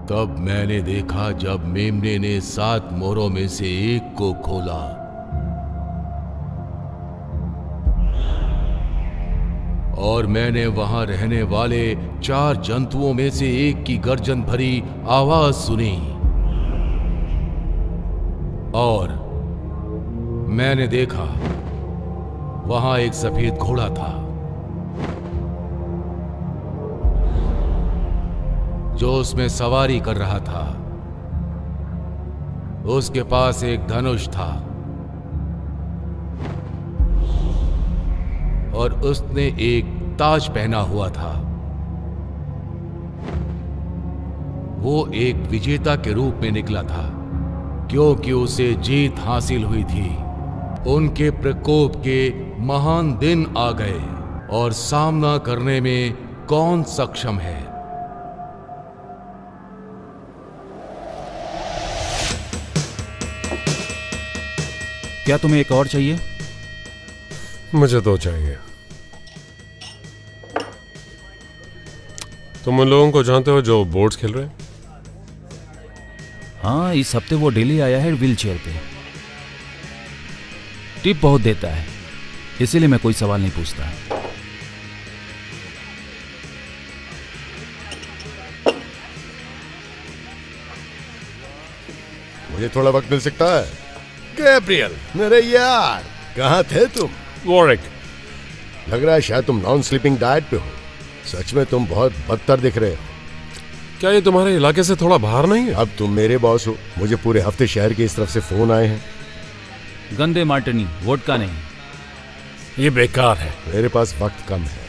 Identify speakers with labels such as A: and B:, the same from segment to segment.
A: तब मैंने देखा जब मेमने ने 7 मोहरों में से एक को खोला और मैंने वहां रहने वाले 4 जंतुओं में से एक की गर्जन भरी आवाज सुनी और मैंने देखा वहां एक सफेद घोड़ा था जो उसमें सवारी कर रहा था। उसके पास एक धनुष था और उसने एक ताज पहना हुआ था। वो एक विजेता के रूप में निकला था क्योंकि उसे जीत हासिल हुई थी। उनके प्रकोप के महान दिन आ गए और सामना करने में कौन सक्षम है?
B: क्या तुम्हें एक और चाहिए?
C: मुझे 2 चाहिए। तुम उन लोगों को जानते हो जो बोर्ड्स खेल रहे हैं?
B: हाँ, इस हफ्ते वो डेली आया है व्हील चेयर पे। टिप बहुत देता है, इसीलिए मैं कोई सवाल नहीं पूछता।
D: मुझे थोड़ा वक्त मिल सकता है? गैब्रियल, मेरे यार, कहाँ थे तुम?
C: वॉरिक,
D: लग रहा है शायद तुम नॉन स्लीपिंग डाइट पे हो। सच में तुम बहुत बदतर दिख रहे हो।
C: क्या ये तुम्हारे इलाके से थोड़ा बाहर नहीं है?
D: अब तुम मेरे बॉस हो। मुझे पूरे हफ्ते शहर की इस तरफ से फोन आए हैं।
B: गंदे मार्टिनी, वोडका नहीं।
C: ये बेकार है।
D: मेरे पास वक्त कम है।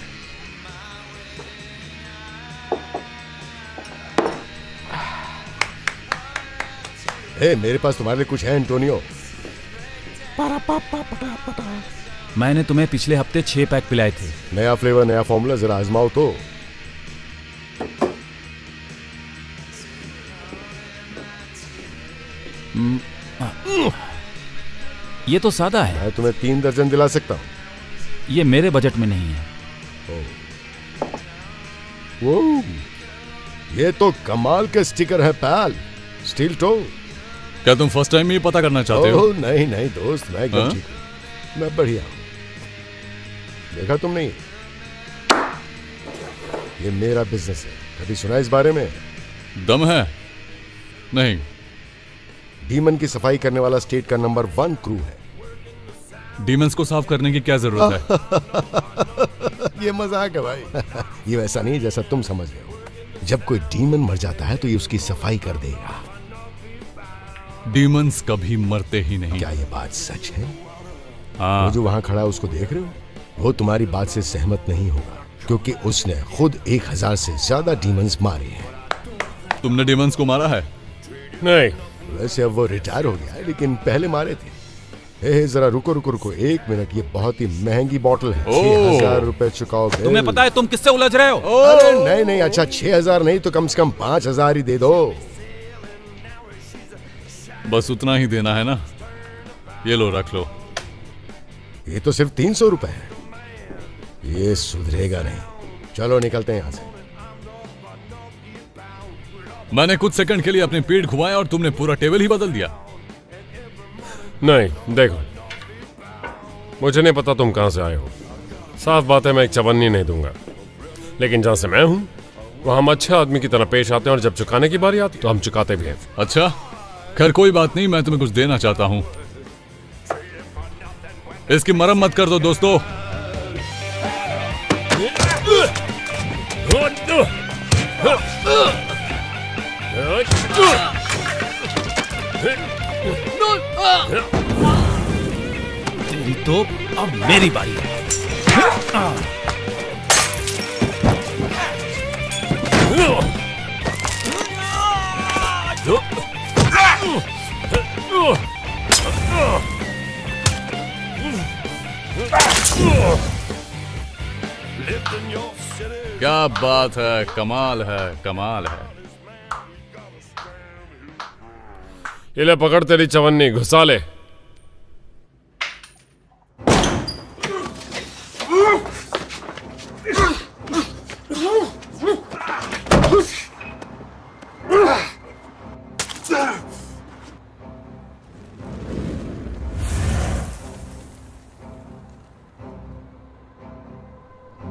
D: मेरे पास तुम्हारे लिए कुछ है एंटोनियो।
B: मैंने तुम्हें पिछले हफ्ते 6 पैक पिलाए थे।
D: नया फ्लेवर, नया फॉर्मूला, जरा आजमाओ तो।
B: ये तो सादा है।
D: मैं तुम्हें 3 दर्जन दिला सकता हूँ।
B: ये मेरे बजट में नहीं है।
D: वो ये तो कमाल के स्टिकर है पैल। Steel toe.
E: क्या तुम फर्स्ट टाइम ही पता करना चाहते हो?
D: नहीं नहीं दोस्त, मैं एकदम ठीक हूँ। मैं बढ़िया हूँ। देखा तुम नहीं? ये मेरा बिजनेस है। कभी सुना इस बारे में?
E: दम है? नहीं।
D: डीमन की सफाई करने वाला स्टेट का नंबर 1 क्रू है।
E: डीमंस को साफ करने की क्या जरूरत है?
D: ये मजाक है भाई। ये वैसा नहीं जैसा तुम समझ रहे हो। जब कोई डीमन मर जाता है तो ये उसकी सफाई कर देगा।
E: डीमंस कभी मरते ही नहीं।
D: क्या ये बात सच है?
E: हाँ।
D: वो जो वहां खड़ा है उसको देख रहे हो? वो तुम्हारी बात से सहमत नहीं होगा क्योंकि उसने खुद 1000 से ज्यादा डीमंस मारे हैं।
E: तुमने डीमंस को मारा है?
C: नहीं।
D: वैसे अब वो रिटायर हो गया है, लेकिन पहले मारे थे। जरा रुको रुको रुको 1 मिनट। ये बहुत ही महंगी बॉटल है। 6000 रुपए चुकाओ।
B: तुम्हें पता है तुम किससे उलझ रहे हो?
D: अरे नहीं नहीं, अच्छा 6000 नहीं तो कम से कम 5000 ही दे दो।
E: बस उतना ही देना है ना? ये लो, रख लो।
D: ये तो सिर्फ 300 रुपए है। ये सुधरेगा नहीं। चलो निकलते हैं यहाँ से।
E: मैंने कुछ सेकंड के लिए अपनी पीठ घुमाया और तुमने पूरा टेबल ही बदल दिया।
C: नहीं, देखो, मुझे नहीं पता तुम कहां से आए हो। साफ बात है, मैं एक चवन्नी नहीं दूंगा। लेकिन जहां से मैं हूं वहां हम अच्छे आदमी की तरह पेश आते हैं और जब चुकाने की बारी आती तो हम चुकाते भी हैं।
E: अच्छा, खैर कोई बात नहीं, मैं तुम्हें कुछ देना चाहता हूं। इसकी मरम्मत कर दो दोस्तों।
B: तेरी तो अब मेरी बारी है।
E: क्या बात है, कमाल है, कमाल है।
C: ये ले पकड़ तेरी चवन्नी, घुसा ले।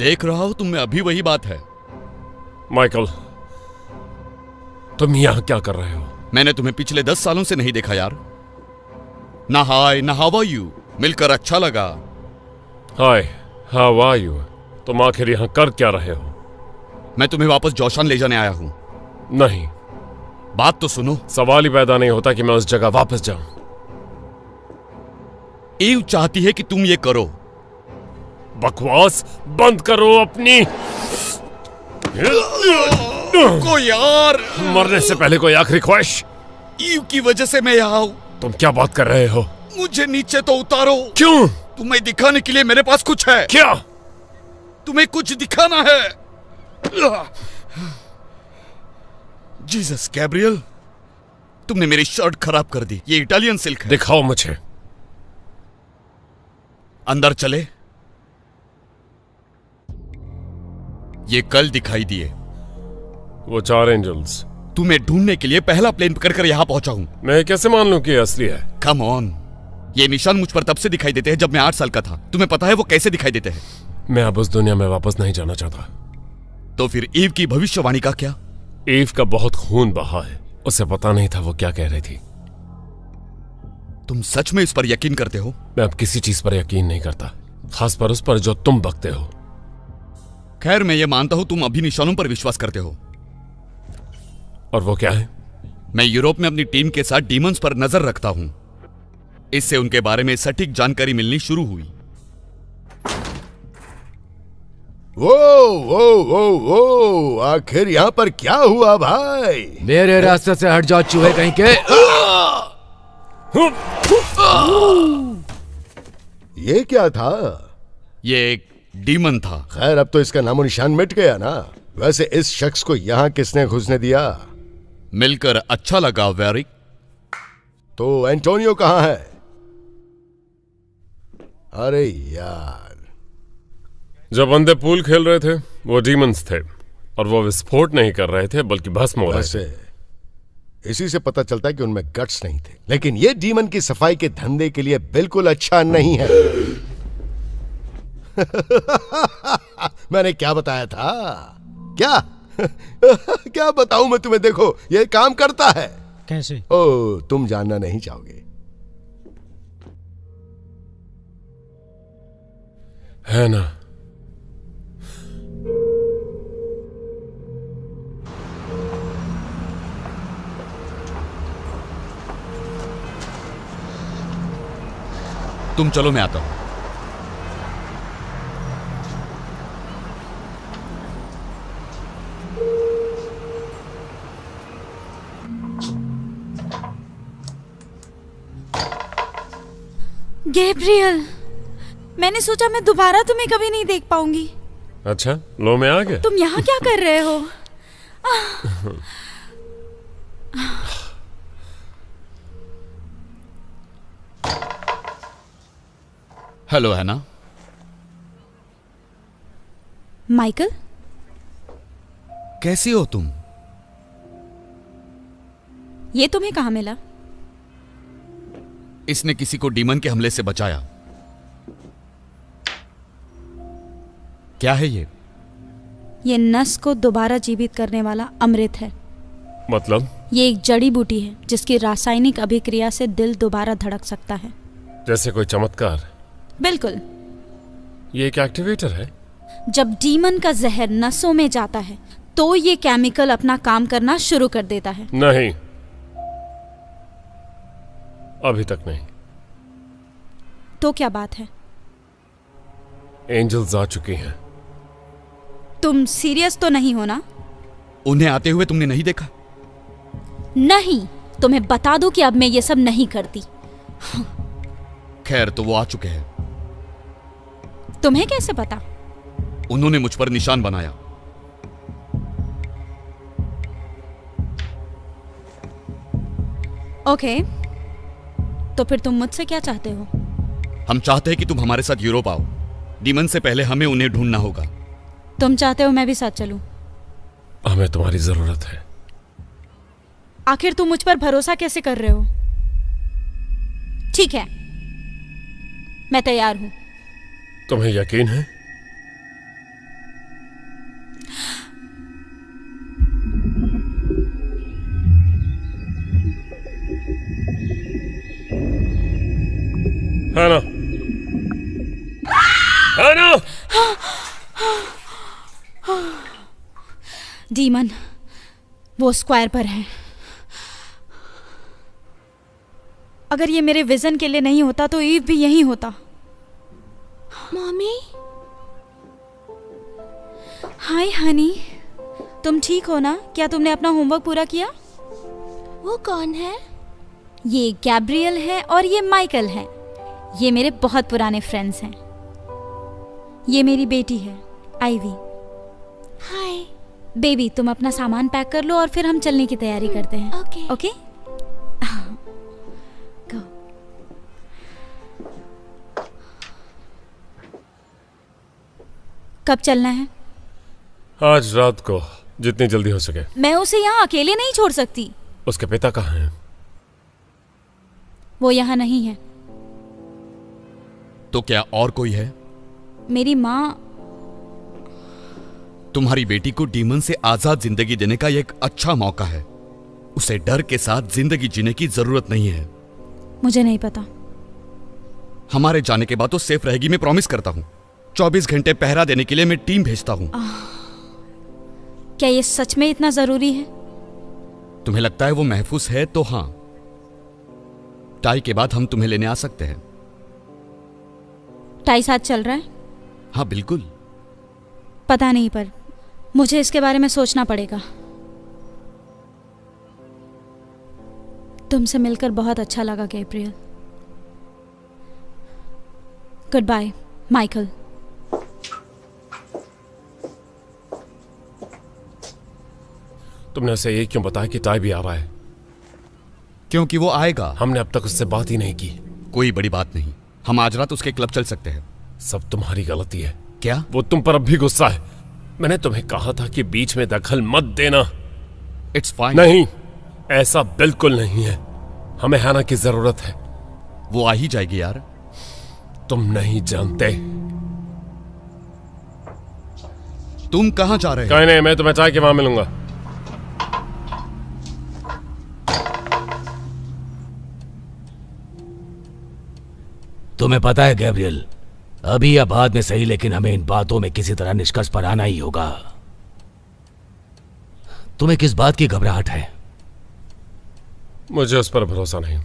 F: देख रहा हूं तुम में अभी वही बात है।
C: माइकल, तुम यहां क्या कर रहे हो?
F: मैंने तुम्हें पिछले 10 सालों से नहीं देखा यार। ना हाय ना हाउ आर यू, मिलकर अच्छा लगा।
C: हाय, हाउ आर यू? तुम आखिर यहां कर क्या रहे हो?
F: मैं तुम्हें वापस जोशान ले जाने आया हूं।
C: नहीं,
F: बात तो सुनो।
C: सवाल ही पैदा नहीं होता कि मैं उस जगह वापस जाऊं।
F: ईव चाहती है कि तुम ये करो।
C: बकवास बंद करो अपनी।
F: को यार,
C: मरने से पहले कोई आखिरी ख्वाहिश?
F: ईव की वजह से मैं यहाँ हूं।
C: तुम क्या बात कर रहे हो?
F: मुझे नीचे तो उतारो।
C: क्यों?
F: तुम्हें दिखाने के लिए मेरे पास कुछ है।
C: क्या?
F: तुम्हें कुछ दिखाना है। जीसस गैब्रियल, तुमने मेरी शर्ट खराब कर दी। ये इटालियन सिल्क है।
C: दिखाओ मुझे।
F: अंदर चले। ये कल दिखाई दिए।
C: वो 4 एंजल्स।
F: तुम्हें ढूंढने के लिए पहला प्लेन पकड़कर यहां पहुंचा हूं।
C: मैं कैसे मान लूं कि ये असली है?
F: कम ऑन, ये निशान मुझ पर तब से दिखाई देते हैं जब मैं 8 साल का था। तुम्हें पता है वो कैसे दिखाई देते हैं?
C: मैं अब उस दुनिया में वापस नहीं जाना चाहता।
F: तो फिर ईव की भविष्यवाणी का क्या?
C: ईव का बहुत खून बहा है। उसे पता नहीं था वो क्या कह रही थी।
F: तुम सच में इस पर यकीन करते हो?
C: मैं अब किसी चीज पर यकीन नहीं करता, खास पर उस पर जो तुम बकते हो।
F: खैर, मैं ये मानता हूं तुम अभी निशानों पर विश्वास करते हो।
C: और वो क्या है?
F: मैं यूरोप में अपनी टीम के साथ डीमंस पर नजर रखता हूं। इससे उनके बारे में सटीक जानकारी मिलनी शुरू हुई।
D: वो आखिर यहाँ पर क्या हुआ भाई?
A: मेरे रास्ते से हट जाओ चूहे कहीं के।
D: ये क्या था?
F: ये एक डीमन था।
D: खैर, अब तो इसका नामो निशान मिट गया ना। वैसे इस शख्स को यहाँ किसने घुसने दिया?
F: मिलकर अच्छा लगा वेरिक।
D: तो एंटोनियो कहाँ है? अरे यार,
C: जब बंदे पूल खेल रहे थे वो डीमंस थे, और वो विस्फोट नहीं कर रहे थे बल्कि भस्म हो रहे थे।
D: वैसे इसी से पता चलता है कि उनमें गट्स नहीं थे। लेकिन ये डीमन की सफाई के धंधे के लिए बिल्कुल अच्छा नहीं है। मैंने क्या बताया था? क्या क्या बताऊं मैं तुम्हें? देखो, ये काम करता है।
G: कैसे?
D: ओ, तुम जानना नहीं चाहोगे।
C: है ना?
F: तुम चलो, मैं आता हूं।
H: गैब्रियल, मैंने सोचा मैं दोबारा तुम्हें कभी नहीं देख पाऊंगी।
C: अच्छा, लो मैं आ गया।
H: तुम यहाँ क्या कर रहे हो?
F: हेलो हैना।
H: माइकल,
F: कैसी हो तुम?
H: ये तुम्हें कहाँ मिला?
F: इसने किसी को डीमन के हमले से बचाया। क्या है ये?
H: ये नस को दोबारा जीवित करने वाला अमृत है।
C: मतलब?
H: ये एक जड़ी बूटी है जिसकी रासायनिक अभिक्रिया से दिल दोबारा धड़क सकता है।
C: जैसे कोई चमत्कार?
H: बिल्कुल।
C: ये एक एक्टिवेटर है?
H: जब डीमन का जहर नसों में जाता है तो ये केमिकल अपना काम करना शुरू कर देता है।
C: नहीं, अभी तक नहीं।
H: तो क्या बात है?
C: एंजल्स आ चुकी हैं।
H: तुम सीरियस तो नहीं हो ना?
F: उन्हें आते हुए तुमने नहीं देखा?
H: नहीं, तुम्हें बता दूं कि अब मैं ये सब नहीं करती।
F: खैर, तो वो आ चुके हैं।
H: तुम्हें कैसे पता?
F: उन्होंने मुझ पर निशान बनाया।
H: ओके, तो फिर तुम मुझसे क्या चाहते हो?
F: हम चाहते हैं कि तुम हमारे साथ यूरोप आओ। डीमन से पहले हमें उन्हें ढूंढना होगा।
H: तुम चाहते हो मैं भी साथ चलूं?
C: हमें तुम्हारी जरूरत है।
H: आखिर तुम मुझ पर भरोसा कैसे कर रहे हो? ठीक है, मैं तैयार हूं।
C: तुम्हें यकीन है? है ना? है ना?
H: डीमन वो स्क्वायर पर है। अगर ये मेरे विजन के लिए नहीं होता तो ईव भी यहीं होता।
G: मम्मी,
H: हाय हनी, तुम ठीक हो ना? क्या तुमने अपना होमवर्क पूरा किया?
G: वो कौन है?
H: ये गैब्रियल है और ये माइकल है। ये मेरे बहुत पुराने फ्रेंड्स हैं। ये मेरी बेटी है आइवी।
G: हाय।
H: बेबी तुम अपना सामान पैक कर लो और फिर हम चलने की तैयारी करते हैं।
G: ओके।
H: Okay go. कब चलना है?
C: आज रात को, जितनी जल्दी हो सके।
H: मैं उसे यहाँ अकेले नहीं छोड़ सकती।
C: उसके पिता कहाँ हैं?
H: वो यहाँ नहीं है।
F: तो क्या और कोई है?
H: मेरी माँ।
F: तुम्हारी बेटी को डीमन से आजाद जिंदगी देने का यह एक अच्छा मौका है। उसे डर के साथ जिंदगी जीने की जरूरत नहीं है।
H: मुझे नहीं पता।
F: हमारे जाने के बाद तो सेफ रहेगी, मैं प्रॉमिस करता हूं। 24 घंटे पहरा देने के लिए मैं टीम भेजता हूं।
H: क्या ये सच में इतना जरूरी है?
F: तुम्हें लगता है वो महफूज है तो हां, टाई के बाद हम तुम्हें लेने आ सकते हैं।
H: टाई साथ चल रहा है?
F: हाँ बिल्कुल।
H: पता नहीं, पर मुझे इसके बारे में सोचना पड़ेगा। तुमसे मिलकर बहुत अच्छा लगा गैब्रियल। Good by Michael.
C: तुमने उसे ये क्यों बताया कि टाई भी आ रहा है?
F: क्योंकि वो आएगा।
C: हमने अब तक उससे बात ही नहीं की।
F: कोई बड़ी बात नहीं, हम आज रात उसके क्लब चल सकते हैं।
C: सब तुम्हारी गलती है।
F: क्या?
C: वो तुम पर अब भी गुस्सा है। मैंने तुम्हें कहा था कि बीच में दखल मत देना।
F: It's fine.
C: नहीं, ऐसा बिल्कुल नहीं है। हमें हैना की जरूरत है।
F: वो आ ही जाएगी यार।
C: तुम नहीं जानते।
F: तुम कहां जा रहे हो?
C: कहीं नहीं, मैं तुम्हें चाय के वहां मिलूंगा।
A: तुम्हें पता है गैब्रियल, अभी या बाद में सही, लेकिन हमें इन बातों में किसी तरह निष्कर्ष पर आना ही होगा। तुम्हें किस बात की घबराहट है?
C: मुझे उस पर भरोसा नहीं।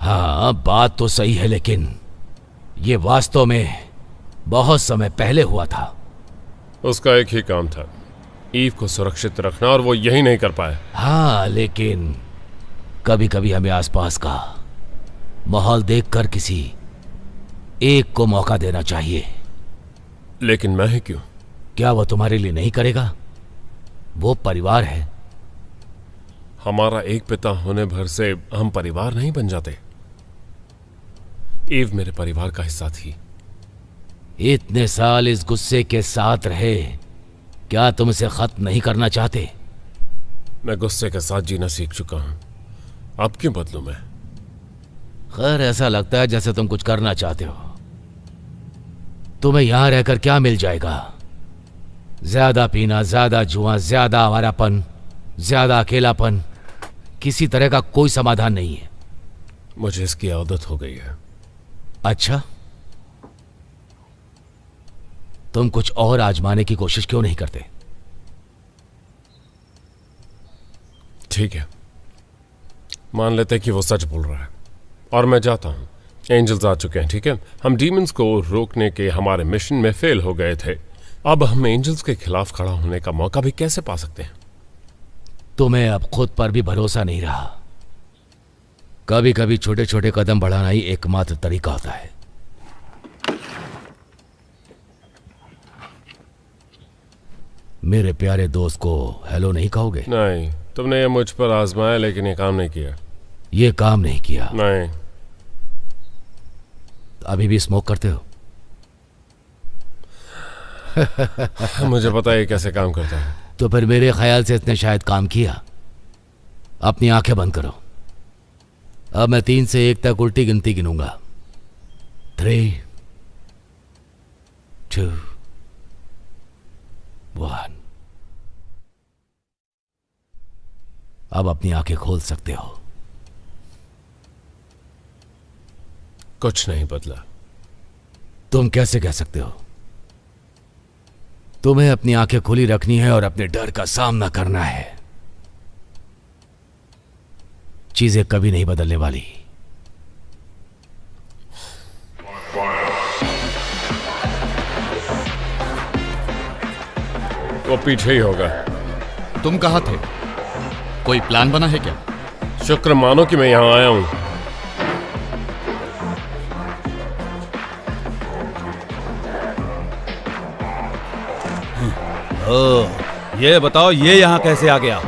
A: हाँ, बात तो सही है, लेकिन ये वास्तव में बहुत समय पहले हुआ था।
C: उसका एक ही काम था, ईव को सुरक्षित रखना, और वो यही नहीं कर पाया।
A: हाँ, लेकिन कभी कभी हमें आसपास का माहौल देखकर किसी एक को मौका देना चाहिए।
C: लेकिन मैं ही क्यों?
A: क्या वो तुम्हारे लिए नहीं करेगा? वो परिवार है।
C: हमारा एक पिता होने भर से हम परिवार नहीं बन जाते। ईव मेरे परिवार का हिस्सा थी।
A: इतने साल इस गुस्से के साथ रहे, क्या तुम इसे खत्म नहीं करना चाहते?
C: मैं गुस्से के साथ जीना सीख चुका हूं, अब क्यों बदलूं मैं?
A: खैर, ऐसा लगता है जैसे तुम कुछ करना चाहते हो। तुम्हें यहां रहकर क्या मिल जाएगा? ज्यादा पीना, ज्यादा जुआ, ज्यादा आवारापन, ज्यादा अकेलापन। किसी तरह का कोई समाधान नहीं है।
C: मुझे इसकी आदत हो गई है।
A: अच्छा, तुम कुछ और आजमाने की कोशिश क्यों नहीं करते?
C: ठीक है, मान लेते हैं कि वो सच बोल रहा है और मैं जाता हूं। एंजल्स आ चुके हैं, ठीक है? हम डीमंस को रोकने के हमारे मिशन में फेल हो गए थे। अब हम एंजल्स के खिलाफ खड़ा होने का मौका भी कैसे पा सकते हैं?
A: तुम्हें अब खुद पर भी भरोसा नहीं रहा। कभी कभी छोटे छोटे कदम बढ़ाना ही एकमात्र तरीका होता है। मेरे प्यारे दोस्त को हेलो नहीं कहोगे?
C: नहीं, तुमने ये मुझ पर आजमाया लेकिन ये काम नहीं किया।
A: ये काम नहीं किया?
C: नहीं।
A: अभी भी स्मोक करते हो?
C: मुझे पता है कैसे काम करता है।
A: तो फिर मेरे ख्याल से इसने शायद काम किया। अपनी आंखें बंद करो। अब मैं 3 से 1 तक उल्टी गिनती गिनूंगा। 3, 2, 1। अब अपनी आंखें खोल सकते हो।
C: कुछ नहीं बदला।
A: तुम कैसे कह सकते हो? तुम्हें अपनी आंखें खुली रखनी है और अपने डर का सामना करना है। चीजें कभी नहीं बदलने वाली।
C: वो पीछे ही होगा।
F: तुम कहाँ थे? कोई प्लान बना है क्या?
C: शुक्र मानो कि मैं यहां आया हूं।
B: ये बताओ, ये यहाँ कैसे आ गया?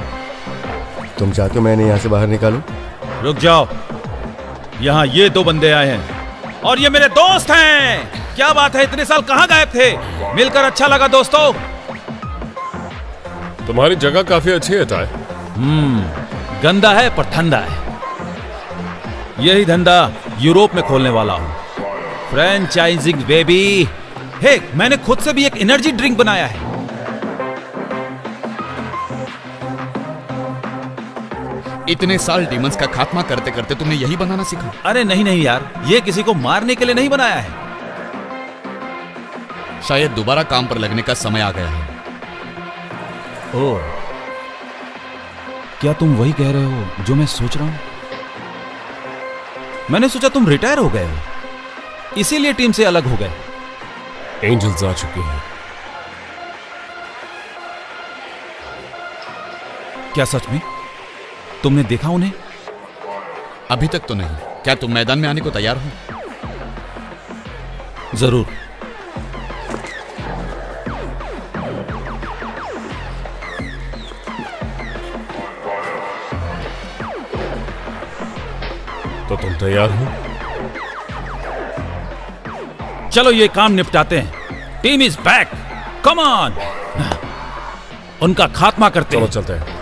D: तुम चाहते हो मैंने यहाँ से बाहर निकालूं?
B: रुक जाओ, यहाँ ये दो बंदे आए हैं और ये मेरे दोस्त हैं। क्या बात है, इतने साल कहाँ गायब थे? मिलकर अच्छा लगा दोस्तों।
C: तुम्हारी जगह काफी अच्छी है टाय।
B: गंदा है पर ठंडा है। यही धंधा यूरोप में खोलने वाला हूँ, फ्रेंचाइजिंग बेबी। हे, मैंने खुद से भी एक एनर्जी ड्रिंक बनाया है।
F: इतने साल डीमंस का खात्मा करते करते तुमने यही बनाना सीखा?
B: अरे नहीं नहीं यार, ये किसी को मारने के लिए नहीं बनाया है।
F: शायद दोबारा काम पर लगने का समय आ गया है।
B: ओह, क्या तुम वही कह रहे हो जो मैं सोच रहा हूं? मैंने सोचा तुम रिटायर हो गए हो, इसीलिए टीम से अलग हो गए।
C: एंजल्स आ चुकी हैं।
B: क्या सच में? तुमने देखा उन्हें?
F: अभी तक तो नहीं। क्या तुम मैदान में आने को तैयार हो?
B: जरूर।
C: तो तुम तैयार हो?
B: चलो ये काम निपटाते हैं। Team is back, come on. उनका खात्मा करते
C: चलो
B: हैं।
C: चलते हैं।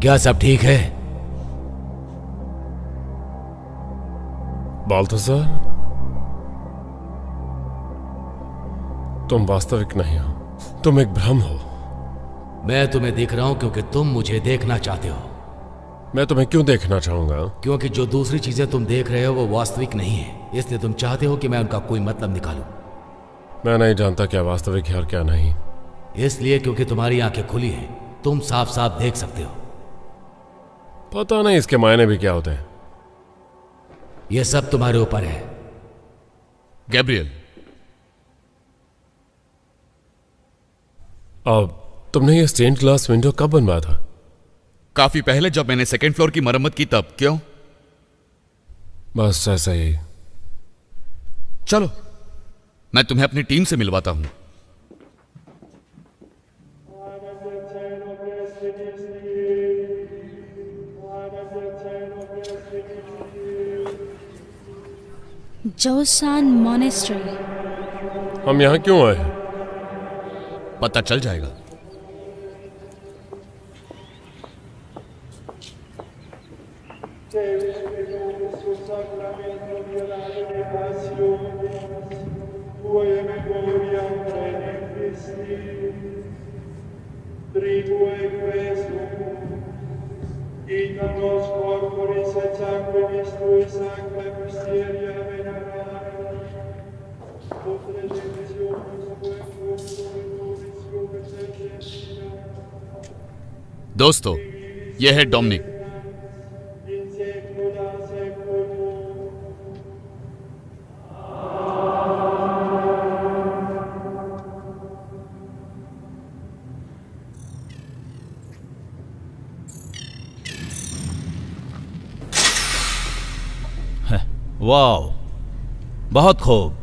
A: क्या सब ठीक है?
C: बाल्थासार, तुम वास्तविक नहीं हो, तुम एक भ्रम हो।
A: मैं तुम्हें देख रहा हूं क्योंकि तुम मुझे देखना चाहते हो।
C: मैं तुम्हें क्यों देखना चाहूंगा?
A: क्योंकि जो दूसरी चीजें तुम देख रहे हो वो वास्तविक नहीं है, इसलिए तुम चाहते हो कि मैं उनका कोई मतलब निकालूं।
C: मैं नहीं जानता क्या वास्तविक है और क्या नहीं।
A: इसलिए क्योंकि तुम्हारी आंखें खुली हैं, तुम साफ साफ देख सकते हो।
C: पता नहीं इसके मायने भी क्या होते हैं।
A: यह सब तुम्हारे ऊपर है।
F: गैब्रियल,
C: अब तुमने ये स्टेन्ड ग्लास विंडो कब बनवाया था?
F: काफी पहले जब मैंने सेकंड फ्लोर की मरम्मत की तब। क्यों?
C: बस ऐसा ही।
F: चलो मैं तुम्हें अपनी टीम से मिलवाता हूं।
H: जोसान मॉनेस्ट्री।
C: हम यहां क्यों आए हैं?
F: पता चल जाएगा। दोस्तों, यह है डोमिनिक।
B: वाह, बहुत खूब।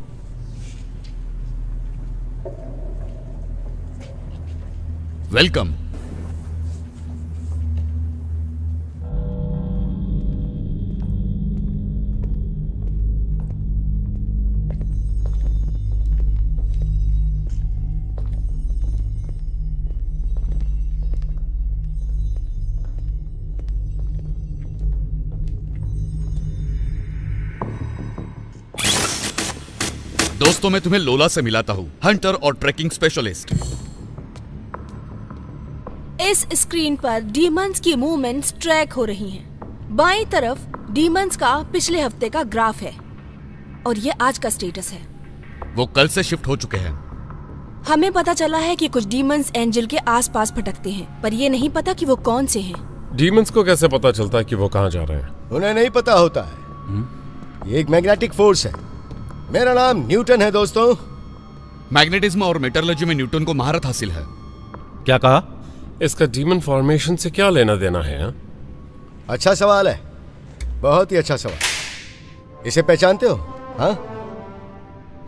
F: वेलकम। दोस्तों, मैं तुम्हें लोला से मिलाता हूँ, हंटर और ट्रैकिंग स्पेशलिस्ट।
I: इस स्क्रीन पर डीमंस की मूवमेंट्स ट्रैक हो रही हैं। बाईं तरफ डीमंस का पिछले हफ्ते का ग्राफ है और ये आज का स्टेटस है।
F: वो कल से शिफ्ट हो चुके हैं।
I: हमें पता चला है कि कुछ डीमंस एंजल के आसपास भटकते हैं, पर ये नहीं पता कि वो कौन से हैं।
C: डीमंस को कैसे पता चलता है कि वो कहाँ जा रहे हैं?
D: उन्हें नहीं पता होता है। ये एक मैग्नेटिक फोर्स है। मेरा नाम न्यूटन है दोस्तों।
F: मैग्नेटिज्म और मेटलर्जी में न्यूटन को महारत हासिल है।
B: क्या कहा?
C: इसका डीमन फॉर्मेशन से क्या लेना देना है? हाँ?
D: अच्छा सवाल है, बहुत ही अच्छा सवाल। इसे पहचानते हो? हाँ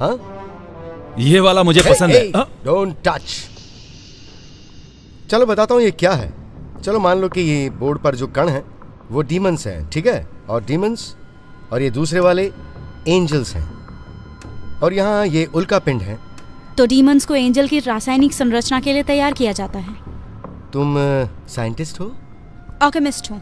D: हाँ,
B: ये वाला मुझे पसंद है। हाँ?
D: Don't touch. चलो बताता हूँ ये क्या है। चलो मान लो कि ये बोर्ड पर जो कण है वो डीमंस हैं, ठीक है? और डीमंस और ये दूसरे वाले एंजल्स हैं, और यहाँ ये उल्का पिंड है।
H: तो डीमंस को एंजल की रासायनिक संरचना के लिए तैयार किया जाता है।
D: तुम साइंटिस्ट हो?
H: ऑल्केमिस्ट हूँ।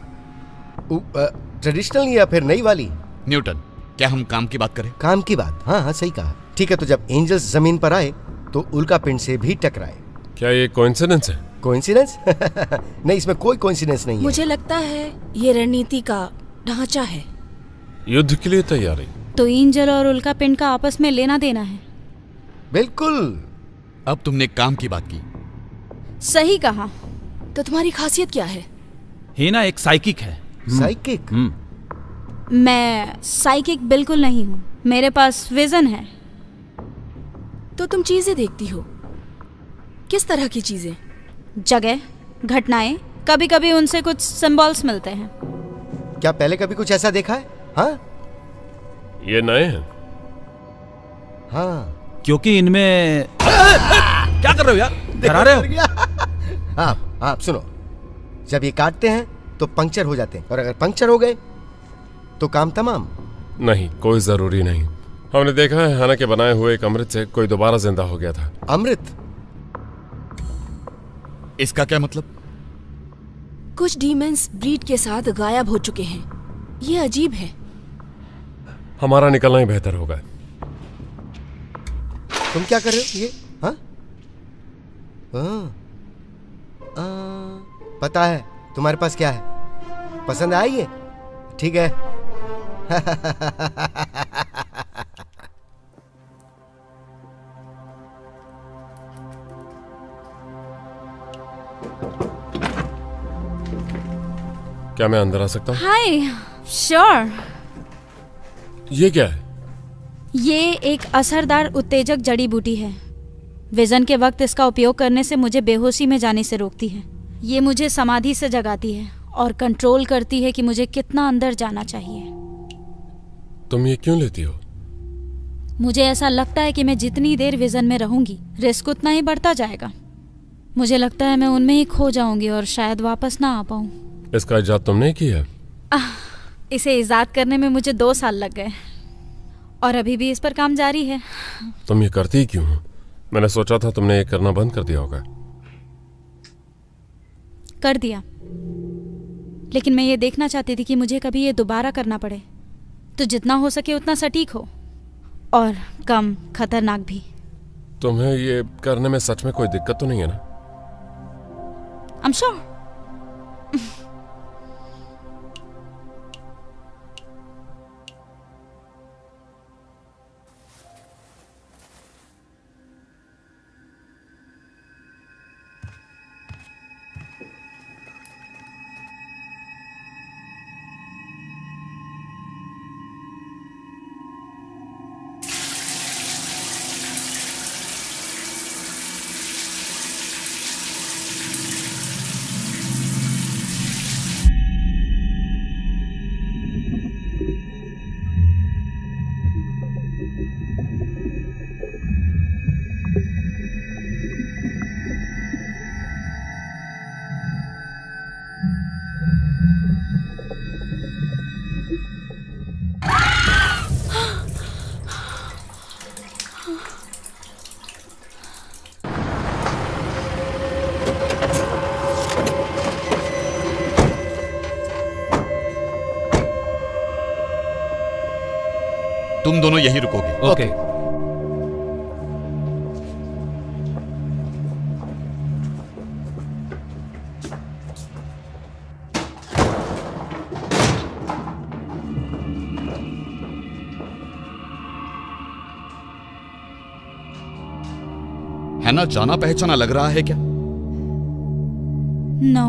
D: ट्रेडिशनल या फिर नई वाली?
F: न्यूटन, क्या हम काम की बात करें?
D: काम की बात? हाँ हाँ, सही कहा। ठीक है, तो जब एंजल्स जमीन पर आए तो उल्का पिंड से भी टकराए।
C: क्या ये कोइंसिडेंस है?
D: कोइंसिडेंस? नहीं, इसमें कोई कोइंसिडेंस नहीं है।
I: मुझे लगता है ये रणनीति का ढांचा है।
C: युद्ध के लिए तैयारी?
H: तो एंजल और उल्का पिंड का आपस में लेना देना है।
D: बिल्कुल।
F: अब तुमने काम की बात की।
H: सही कहा।
I: तो तुम्हारी खासियत क्या है?
B: हीना एक साइकिक है।
D: साइकिक?
H: मैं साइकिक बिल्कुल नहीं हूँ, मेरे पास विजन है।
I: तो तुम चीजें देखती हो। किस तरह की चीजें?
H: जगह, घटनाएं, कभी कभी उनसे कुछ सिंबल्स मिलते हैं।
D: क्या पहले कभी कुछ ऐसा देखा है? हाँ
C: ये नए हैं?
D: हाँ।
B: क्योंकि इनमें क्या कर रहे हो यार? डरा रहे हो?
D: हाँ हाँ, सुनो, जब ये काटते हैं तो पंक्चर हो जाते हैं, और अगर पंक्चर हो गए तो काम तमाम।
C: नहीं, कोई जरूरी नहीं। हमने देखा है हाना के बनाए हुए एक अमृत से कोई दोबारा जिंदा हो गया था।
D: अमृत?
F: इसका क्या मतलब?
I: कुछ डीमंस ब्रीड के साथ गायब हो चुके हैं। ये अजीब है।
C: हमारा निकलना ही बेहतर होगा।
D: तुम क्या कर रहे हो? ये हाँ? पता है तुम्हारे पास क्या है। पसंद आई ये? ठीक है।
C: क्या मैं अंदर आ सकता हूँ?
H: हाय, श्योर।
C: ये क्या है?
H: ये एक असरदार उत्तेजक जड़ी बूटी है। विजन के वक्त इसका उपयोग करने से मुझे बेहोशी में जाने से रोकती है। ये मुझे समाधि से जगाती है और कंट्रोल करती है कि मुझे कितना अंदर जाना चाहिए।
C: तुम ये क्यों लेती हो?
H: मुझे ऐसा लगता है कि मैं जितनी देर विजन में रहूंगी, रिस्क उतना ही बढ़ता जाएगा। मुझे लगता है मैं उनमें ही खो जाऊंगी और शायद वापस ना आ पाऊं।
C: इसका इजाद तुमने की है?
H: इसे इजाद करने में मुझे 2 साल लग गए और अभी भी इस पर काम जारी है।
C: तुम ये करती क्यों हो? मैंने सोचा था तुमने ये करना बंद कर दिया होगा।
H: कर दिया, लेकिन मैं ये देखना चाहती थी कि मुझे कभी ये दोबारा करना पड़े तो जितना हो सके उतना सटीक हो और कम खतरनाक भी।
C: तुम्हें ये करने में सच में कोई दिक्कत तो नहीं है ना?
H: I'm sure.
F: तुम दोनों यहीं रुकोगे।
B: ओके।
F: है ना? जाना पहचाना लग रहा है क्या?
H: नो।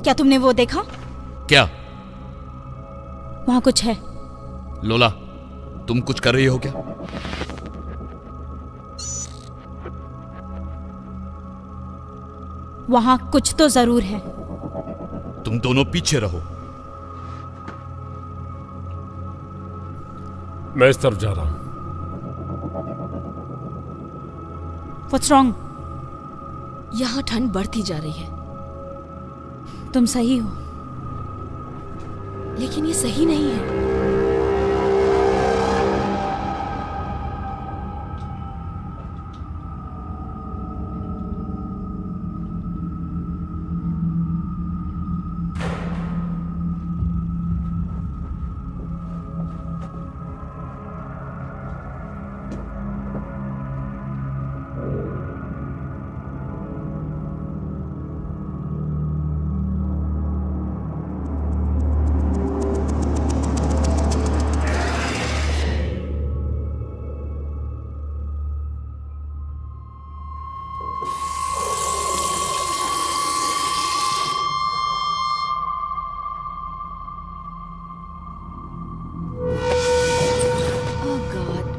H: क्या तुमने वो देखा?
F: क्या?
H: वहां कुछ है।
F: लोला, तुम कुछ कर रही हो क्या?
H: वहां कुछ तो जरूर है।
F: तुम दोनों पीछे रहो।
C: मैं इस तरफ जा रहा हूं।
H: What's wrong?
I: यहाँ ठंड बढ़ती जा रही है,
H: तुम सही हो।
I: लेकिन ये सही नहीं है।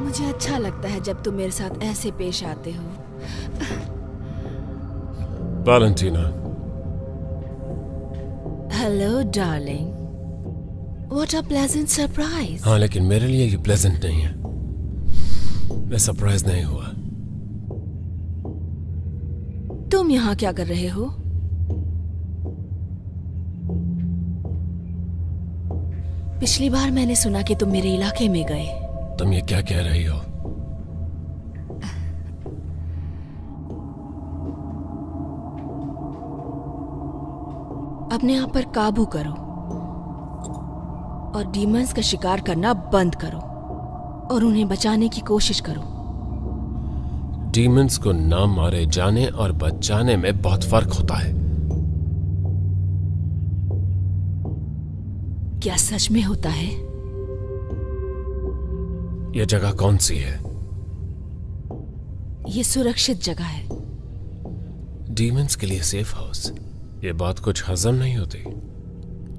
I: मुझे अच्छा लगता है जब तुम मेरे साथ ऐसे पेश आते हो।
C: Valentina.
I: Hello darling, what a pleasant surprise.
C: हाँ, लेकिन मेरे लिए ये प्लेजेंट नहीं है। मैं सरप्राइज नहीं हुआ।
I: तुम यहाँ क्या कर रहे हो? पिछली बार मैंने सुना कि तुम मेरे इलाके में गए।
C: तुम ये क्या कह रही हो?
I: अपने आप पर काबू करो और डीमंस का शिकार करना बंद करो और उन्हें बचाने की कोशिश करो।
C: डीमंस को ना मारे जाने और बचाने में बहुत फर्क होता है।
I: क्या सच में होता है?
C: यह जगह कौन सी है?
I: ये सुरक्षित जगह है।
C: डीमंस के लिए सेफ हाउस। ये बात कुछ हजम नहीं होती।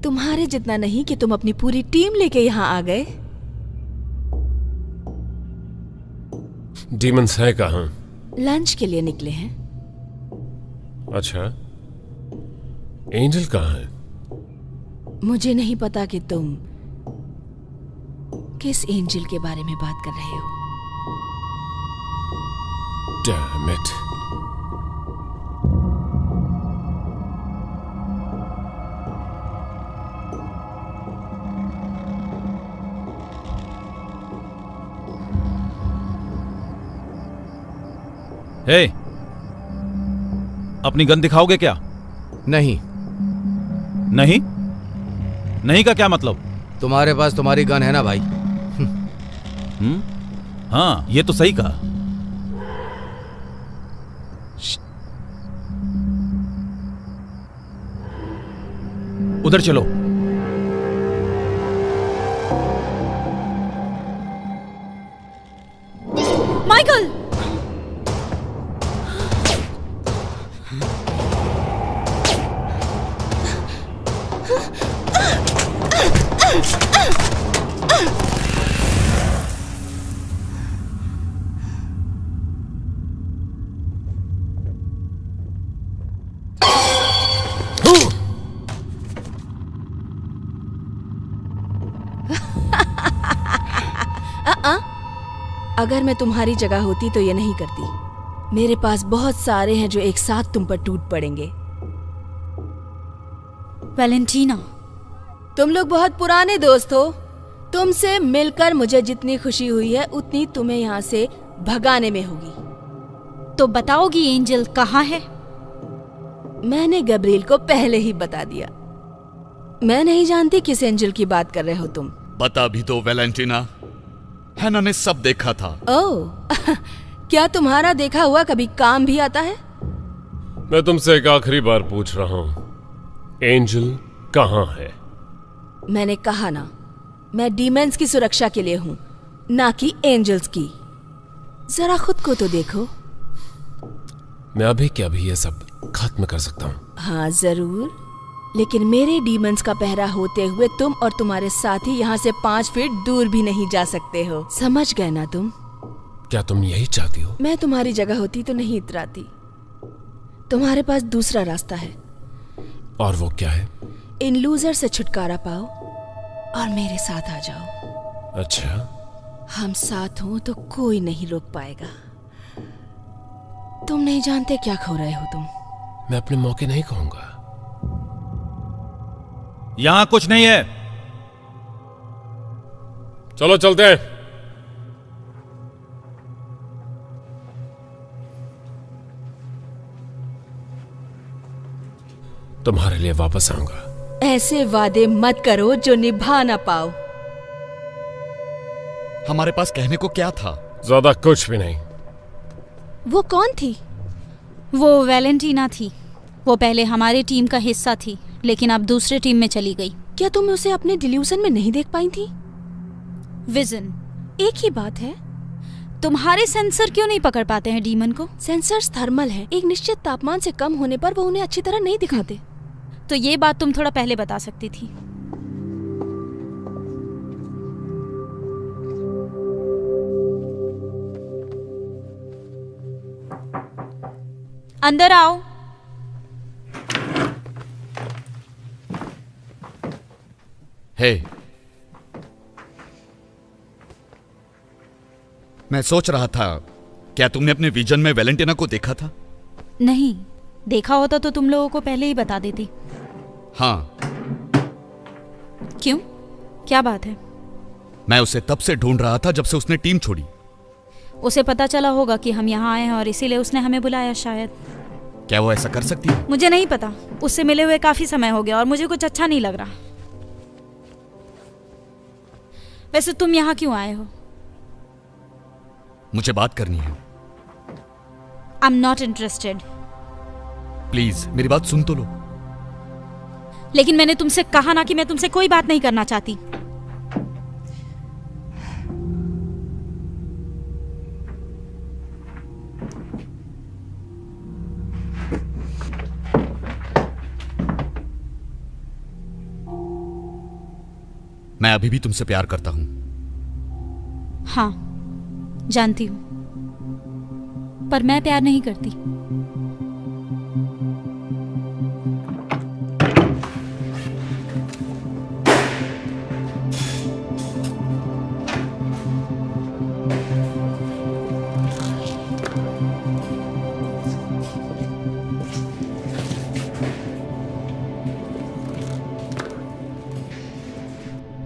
I: तुम्हारे जितना नहीं कि तुम अपनी पूरी टीम लेके यहाँ आ गए।
C: डीमंस है कहाँ?
I: लंच के लिए निकले हैं।
C: अच्छा, एंजल कहाँ है?
I: मुझे नहीं पता कि तुम किस एंजल के बारे में बात कर रहे हो।
C: Damn it.
B: हे, अपनी गन दिखाओगे क्या?
A: नहीं।
B: नहीं? नहीं का क्या मतलब?
A: तुम्हारे पास तुम्हारी गन है ना भाई?
B: हाँ, ये तो सही कहा। उधर चलो।
H: माइकल!
I: अगर मैं तुम्हारी जगह होती तो ये नहीं करती। मेरे पास बहुत सारे हैं जो एक साथ तुम पर टूट पड़ेंगे।
H: वैलेंटीना,
I: तुम लोग बहुत पुराने दोस्त हो। तुमसे मिलकर मुझे जितनी खुशी हुई है उतनी तुम्हें यहाँ से भगाने में होगी।
H: तो बताओगी एंजल कहाँ है?
I: मैंने गब्रिएल को पहले ही बता दिया। मैं नहीं जानती किस एंजल की बात कर रहे हो तुम।
F: बता भी दो वैलेंटीना, हैना ने सब देखा था।
I: ओह क्या तुम्हारा देखा हुआ कभी काम भी आता है?
C: मैं तुमसे एक आखिरी बार पूछ रहा हूं, एंजल कहाँ है?
I: मैंने कहा ना, मैं डीमंस की सुरक्षा के लिए हूँ, ना कि एंजल्स की। जरा खुद को तो देखो।
C: मैं अभी क्या भी ये सब खत्म कर सकता हूँ।
I: हाँ जरूर, लेकिन मेरे डीमंस का पहरा होते हुए तुम और तुम्हारे साथी यहाँ से 5 फीट दूर भी नहीं जा सकते हो। समझ गए ना तुम?
C: क्या तुम यही चाहती हो?
I: मैं तुम्हारी जगह होती तो नहीं इतराती। तुम्हारे पास दूसरा रास्ता है।
C: और वो क्या है?
I: इन लूजर से छुटकारा पाओ और मेरे साथ आ जाओ।
C: अच्छा,
I: हम साथ हो तो कोई नहीं रोक पाएगा। तुम नहीं जानते क्या खो रहे हो तुम।
C: मैं अपने मौके नहीं कहूंगा।
B: यहां कुछ नहीं है।
C: चलो चलते हैं। तुम्हारे लिए वापस आऊंगा।
I: ऐसे वादे मत करो जो निभा ना पाओ।
F: हमारे पास कहने को क्या था?
C: ज्यादा कुछ भी नहीं।
I: वो कौन थी?
H: वो वैलेंटीना थी। वो पहले हमारी टीम का हिस्सा थी, लेकिन अब दूसरे टीम में चली गई।
I: क्या तुम उसे अपने डिल्यूजन में नहीं देख पाई थी?
H: विजन,
I: एक ही बात है।
H: तुम्हारे सेंसर क्यों नहीं पकड़ पाते हैं डीमन को?
I: सेंसर्स थर्मल हैं। एक निश्चित तापमान से कम होने पर वो उन्हें अच्छी तरह नहीं दिखाते।
H: तो ये बात तुम थोड़ा पहले बता सकती थी। अंदर आओ।
F: हे, मैं सोच रहा था, क्या तुमने अपने विजन में वैलेंटीना को देखा था?
H: नहीं, देखा होता तो तुम लोगों को पहले ही बता देती।
F: हाँ।
H: क्यों? क्या बात है?
F: मैं उसे तब से ढूंढ रहा था जब से उसने टीम छोड़ी।
H: उसे पता चला होगा कि हम यहाँ आए हैं और इसीलिए उसने हमें बुलाया शायद।
F: क्या वो ऐसा कर सकती है?
H: मुझे नहीं पता। उससे मिले हुए काफी समय हो गया और मुझे कुछ अच्छा नहीं लग रहा। वैसे तुम यहाँ क्यों आए हो?
F: मुझे बात करनी है।
H: I am not interested.
F: Please मेरी बात सुन तो लो।
H: लेकिन मैंने तुमसे कहा ना कि मैं तुमसे कोई बात नहीं करना चाहती।
F: मैं अभी भी तुमसे प्यार करता हूं।
H: हाँ, जानती हूं, पर मैं प्यार नहीं करती।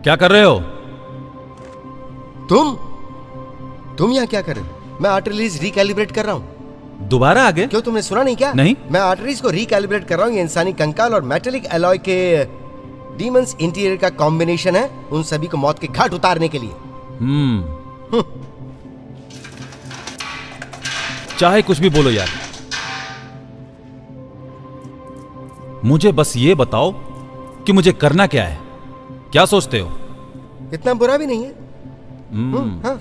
B: क्या कर रहे हो?
D: तुम यहाँ क्या कर रहे हो? मैं आर्टरीज रिकैलिब्रेट कर रहा हूँ।
B: दोबारा आगे?
D: क्यों, तुमने सुना नहीं क्या?
B: नहीं।
D: मैं आर्टरीज को रिकैलिब्रेट कर रहा हूँ। ये इंसानी कंकाल और मेटेलिक एलॉय के डीमंस इंटीरियर का कॉम्बिनेशन है, उन सभी को मौत के घाट उतारने के लिए।
B: चाहे कुछ भी बोलो यार, मुझे बस ये बताओ कि मुझे करना क्या है। क्या सोचते हो?
D: इतना बुरा भी नहीं है। हाँ।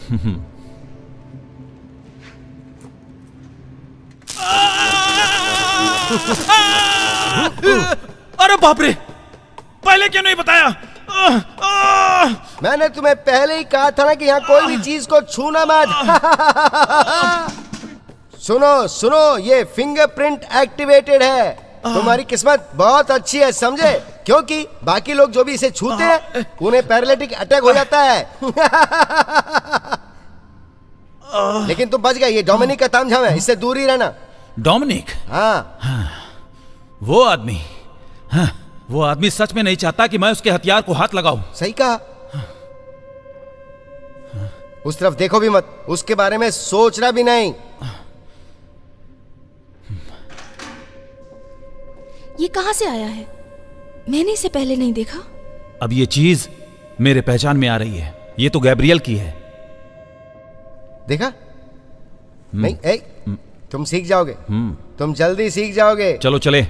B: अरे बाप रे, पहले क्यों नहीं बताया?
D: मैंने तुम्हें पहले ही कहा था ना कि यहाँ कोई भी चीज को छूना मत। सुनो, ये फिंगरप्रिंट एक्टिवेटेड है। तुम्हारी किस्मत बहुत अच्छी है, समझे? क्योंकि बाकी लोग जो भी इसे छूते हैं उन्हें पैरालिटिक अटैक हो जाता है। लेकिन तुम बच गए, ये डोमिनिक का तामझाम है, इससे दूर ही रहना।
B: डोमिनिक?
D: हाँ,
B: वो आदमी, हाँ, वो आदमी सच में नहीं चाहता कि मैं उसके हथियार को हाथ लगाऊं।
D: सही कहा। उस तरफ देखो भी मत, उसके बारे में सोचना भी नहीं।
I: ये कहाँ से आया है? मैंने इसे पहले नहीं देखा।
B: अब ये चीज मेरे पहचान में आ रही है। ये तो गैब्रियल की है।
D: देखा? नहीं, तुम सीख जाओगे, तुम जल्दी सीख जाओगे।
B: चलो चले।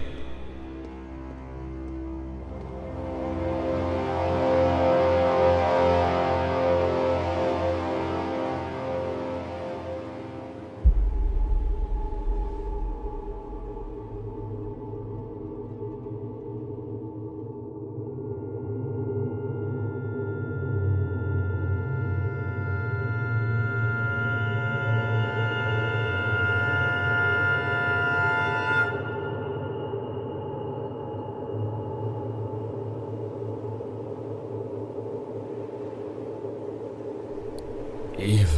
C: ईव,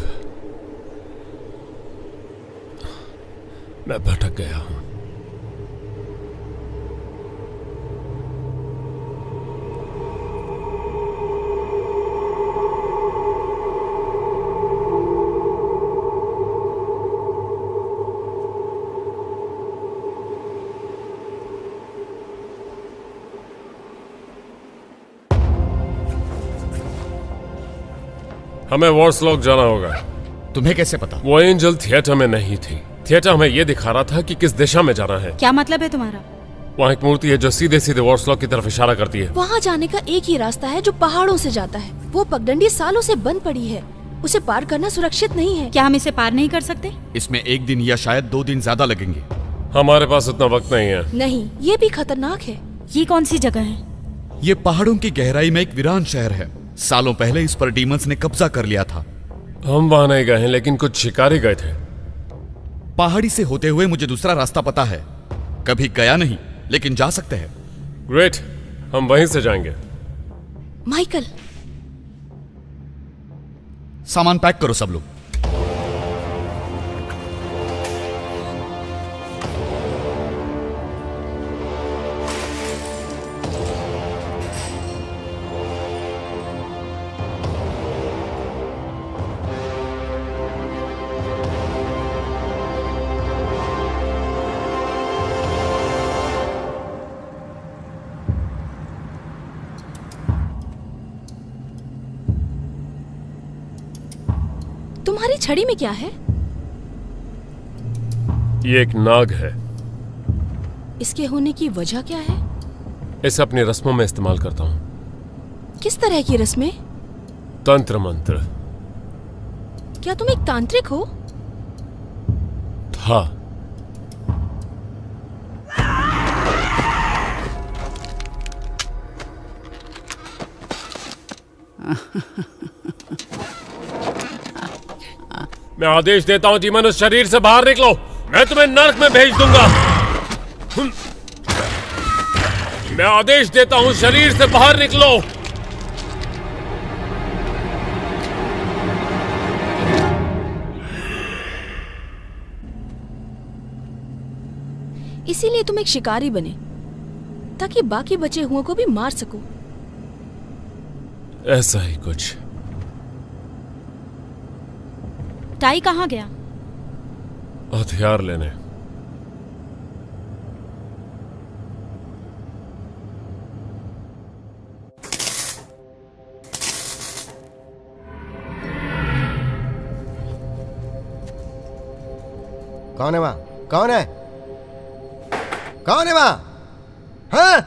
C: मैं भटक गया हूं। हमें वॉर्सलॉक जाना होगा।
F: तुम्हें कैसे पता?
C: वो एंजल थिएटर में नहीं थी। थिएटर हमें यह दिखा रहा था कि किस दिशा में जाना है।
H: क्या मतलब है तुम्हारा?
C: वहाँ एक मूर्ति है जो सीधे सीधे वॉर्सलॉक की तरफ इशारा करती है।
I: वहाँ जाने का एक ही रास्ता है जो पहाड़ों से जाता है। वो पगडंडी सालों से बंद पड़ी है, उसे पार करना सुरक्षित नहीं है।
H: क्या हम इसे पार नहीं कर सकते?
F: इसमें 1 दिन या शायद 2 दिन ज्यादा लगेंगे।
C: हमारे पास इतना वक्त नहीं है।
I: नहीं, ये भी खतरनाक है।
H: ये कौन सी जगह है?
F: ये पहाड़ों की गहराई में एक वीरान शहर है। सालों पहले इस पर डीमंस ने कब्जा कर लिया था।
C: हम वहां नहीं गए हैं, लेकिन कुछ शिकारी गए थे।
F: पहाड़ी से होते हुए मुझे दूसरा रास्ता पता है। कभी गया नहीं, लेकिन जा सकते हैं।
C: ग्रेट, हम वहीं से जाएंगे।
I: माइकल,
F: सामान पैक करो सब लोग।
I: तुम्हारी छड़ी में क्या है?
C: ये एक नाग है।
I: इसके होने की वजह क्या है?
C: इसे अपनी रस्मों में इस्तेमाल करता हूं।
I: किस तरह की रस्में?
C: तंत्र मंत्र।
I: क्या तुम एक तांत्रिक हो?
C: था। मैं आदेश देता हूं डीमन, उस शरीर से बाहर निकलो। मैं तुम्हें नर्क में भेज दूंगा। मैं आदेश देता हूं, शरीर से बाहर निकलो।
I: इसीलिए तुम एक शिकारी बने, ताकि बाकी बचे हुओं को भी मार सको।
C: ऐसा ही कुछ।
H: टाई कहाँ गया?
C: हथियार लेने।
D: कौन है वहां? कौन है? कौन है वहां? हाँ?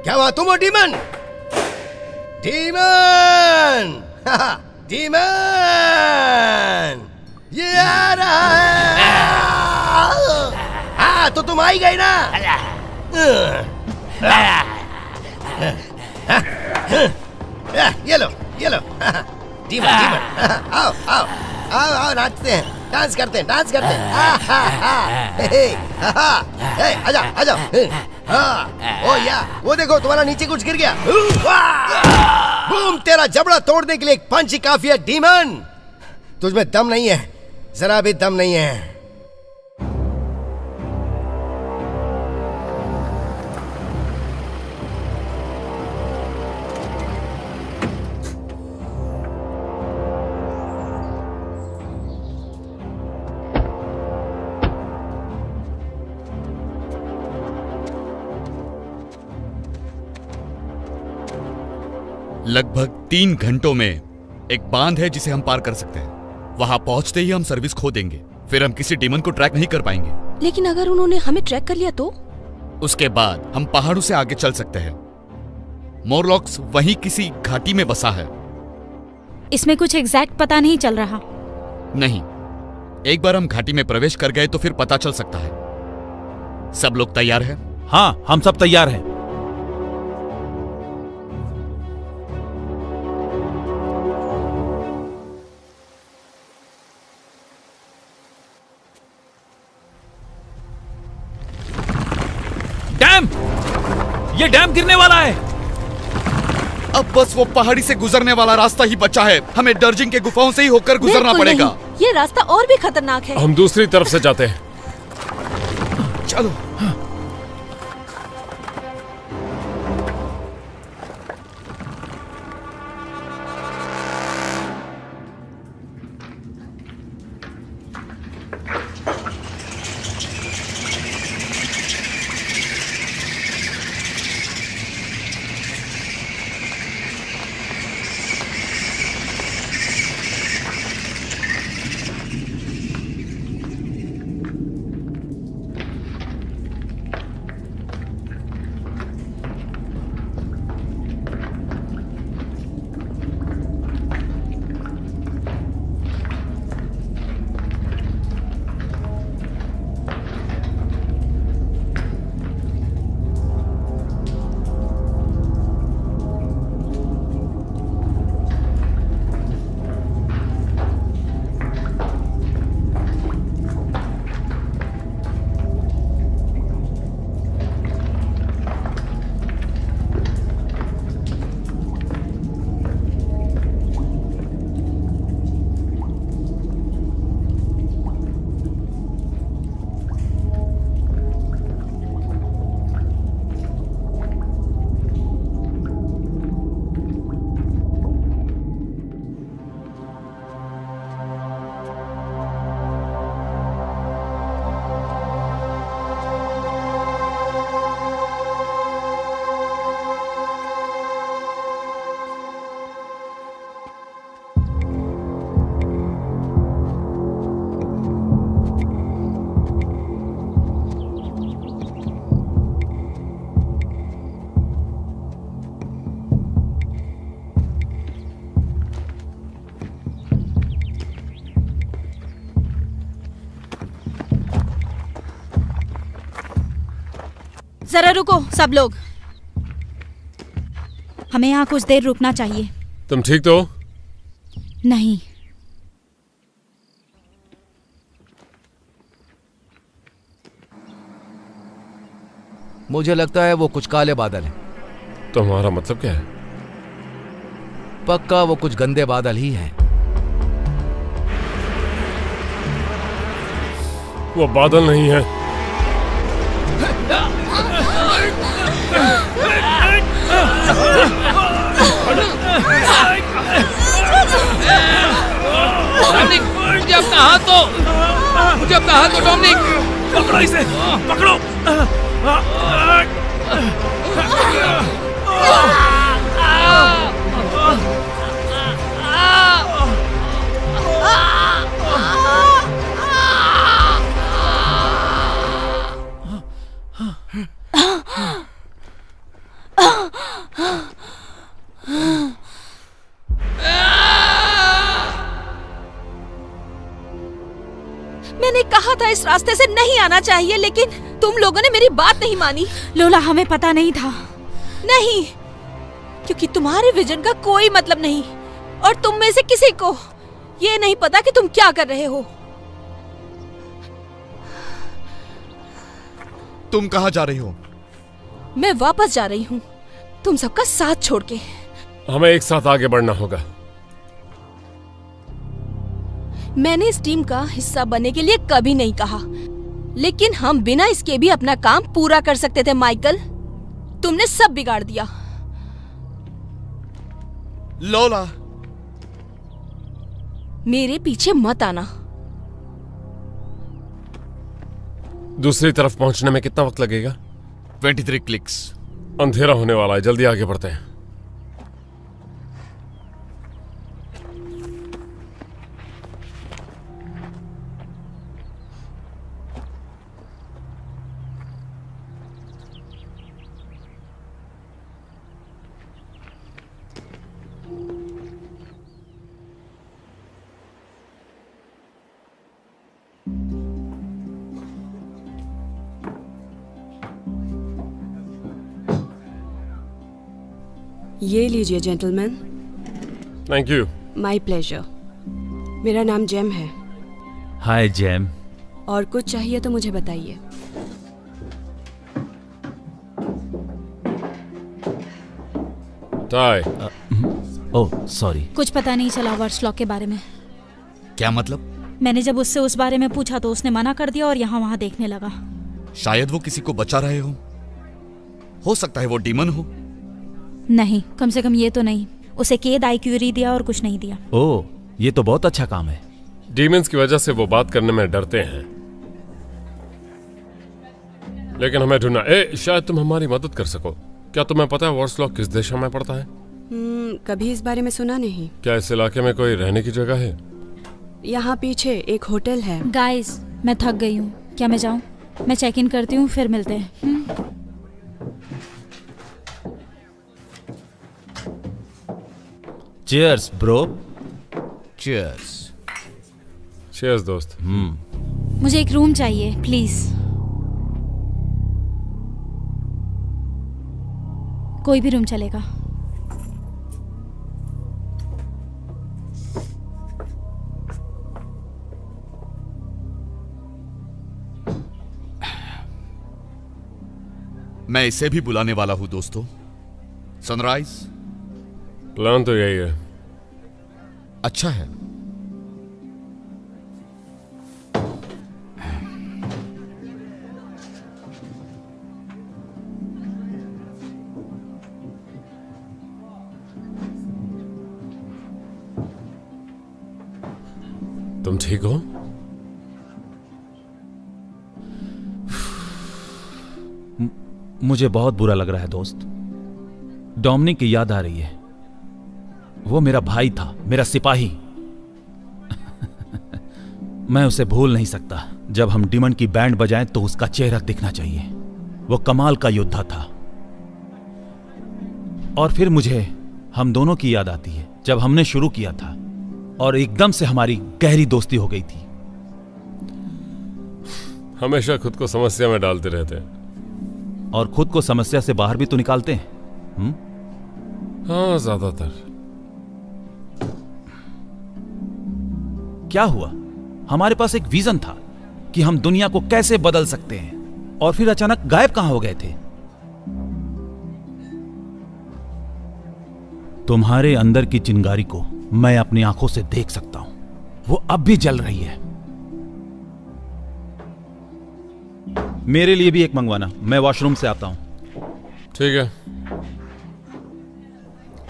D: क्या हुआ? तुम हो डीमन? डीमन! डीमन! ये आ रहा है। हाँ, तो तुम आई गई ना? ये लो, ये लो। Demon, demon. आओ, आओ, आओ, आओ, नाचते हैं। डांस करते हैं, डांस करते हैं। आजा आजा। ओ या, वो देखो तुम्हारा नीचे कुछ गिर गया। बूम, तेरा जबड़ा तोड़ने के लिए एक पंच ही काफी है डीमन। तुझमें दम नहीं है, जरा भी दम नहीं है।
F: लगभग 3 घंटों में एक बांध है जिसे हम पार कर सकते हैं। वहां पहुंचते ही हम सर्विस खो देंगे, फिर हम किसी डीमन को ट्रैक नहीं कर पाएंगे।
I: लेकिन अगर उन्होंने हमें ट्रैक कर लिया तो?
F: उसके बाद हम पहाड़ों से आगे चल सकते हैं। मोरलॉक्स वहीं किसी घाटी में बसा है।
H: इसमें कुछ एग्जैक्ट पता नहीं चल रहा।
F: नहीं, एक बार हम घाटी में प्रवेश कर गए तो फिर पता चल सकता है। सब लोग तैयार हैं?
B: हाँ, हम सब तैयार हैं। डैम! ये डैम गिरने वाला है।
F: अब बस वो पहाड़ी से गुजरने वाला रास्ता ही बचा है। हमें डर्जिंग के गुफाओं से ही होकर गुजरना
I: बिल्कुल
F: पड़ेगा।
I: नहीं। ये रास्ता और भी खतरनाक है।
C: हम दूसरी तरफ से जाते हैं।
F: चलो।
H: जरा रुको सब लोग, हमें यहाँ कुछ देर रुकना चाहिए।
C: तुम ठीक तो हो?
H: नहीं,
A: मुझे लगता है वो कुछ काले बादल हैं।
C: तुम्हारा मतलब क्या है?
A: पक्का वो कुछ गंदे बादल ही हैं।
C: वो बादल नहीं है।
A: डोमिनिक, मुझे अपना हाथ दो, मुझे अपना हाथ दो डोमिनिक।
B: पकड़ो इसे, पकड़ो।
I: मैंने कहा था इस रास्ते से नहीं आना चाहिए, लेकिन तुम लोगों ने मेरी बात नहीं मानी।
H: लोला हमें पता नहीं था।
I: नहीं, क्योंकि तुम्हारे विजन का कोई मतलब नहीं और तुम में से किसी को ये नहीं पता कि तुम क्या कर रहे हो।
F: तुम कहाँ जा रही हो?
I: मैं वापस जा रही हूँ तुम सबका साथ छोड़ के।
C: हमें एक साथ आगे बढ़ना होगा।
I: मैंने इस टीम का हिस्सा बनने के लिए कभी नहीं कहा, लेकिन हम बिना इसके भी अपना काम पूरा कर सकते थे। माइकल, तुमने सब बिगाड़ दिया।
F: लोला,
I: मेरे पीछे मत आना।
C: दूसरी तरफ पहुंचने में कितना वक्त लगेगा?
F: 23 क्लिक्स।
C: अंधेरा होने वाला है, जल्दी आगे बढ़ते हैं।
J: ये लीजिए gentleman.
C: Thank you.
J: My pleasure. मेरा नाम जेम है।
B: हाय जेम।
J: और कुछ चाहिए तो मुझे बताइए।
C: टाई।
B: Oh sorry.
H: कुछ पता नहीं चला वर्सलॉक के बारे में।
F: क्या मतलब?
H: मैंने जब उससे उस बारे में पूछा तो उसने मना कर दिया और यहाँ वहाँ देखने लगा।
F: शायद वो किसी को बचा रहे हो सकता है वो डीमन हो।
H: नहीं, कम से कम ये तो नहीं। उसे कैद आईक्यूरी दिया और कुछ नहीं दिया।
B: ओह, ये तो बहुत अच्छा काम है।
C: डीमंस की वजह से वो बात करने में डरते हैं, लेकिन हमें ढूंढना। शायद तुम हमारी मदद कर सको। क्या तुम्हें पता है वर्सलॉक किस दिशा में पड़ता है?
J: कभी इस बारे में सुना नहीं।
C: क्या इस इलाके में कोई रहने की जगह है?
J: यहाँ पीछे एक होटल है।
H: गाइस, मैं थक गई हूँ। क्या मैं जाऊँ? मैं चेक इन करती हूँ, फिर मिलते हैं।
B: Cheers bro.
F: चीयर्स।
C: चीयर्स दोस्त।
H: मुझे एक रूम चाहिए प्लीज। कोई भी रूम चलेगा।
F: मैं इसे भी बुलाने वाला हूं दोस्तों। सनराइज।
C: प्लान तो यही है।
F: अच्छा है।
C: तुम ठीक हो?
B: मुझे बहुत बुरा लग रहा है दोस्त। डोमिनिक की याद आ रही है। वो मेरा भाई था, मेरा सिपाही। मैं उसे भूल नहीं सकता। जब हम डीमन की बैंड बजाएं तो उसका चेहरा दिखना चाहिए। वो कमाल का योद्धा था। और फिर मुझे हम दोनों की याद आती है जब हमने शुरू किया था और एकदम से हमारी गहरी दोस्ती हो गई थी।
C: हमेशा खुद को समस्या में डालते रहते हैं।
B: और खुद को समस्या से बाहर भी तो निकालते हैं।
C: हाँ, ज्यादातर।
B: क्या हुआ? हमारे पास एक विजन था कि हम दुनिया को कैसे बदल सकते हैं, और फिर अचानक गायब कहां हो गए थे? तुम्हारे अंदर की चिंगारी को मैं अपनी आंखों से देख सकता हूं। वो अब भी जल रही है। मेरे लिए भी एक मंगवाना। मैं वॉशरूम से आता हूं।
C: ठीक है।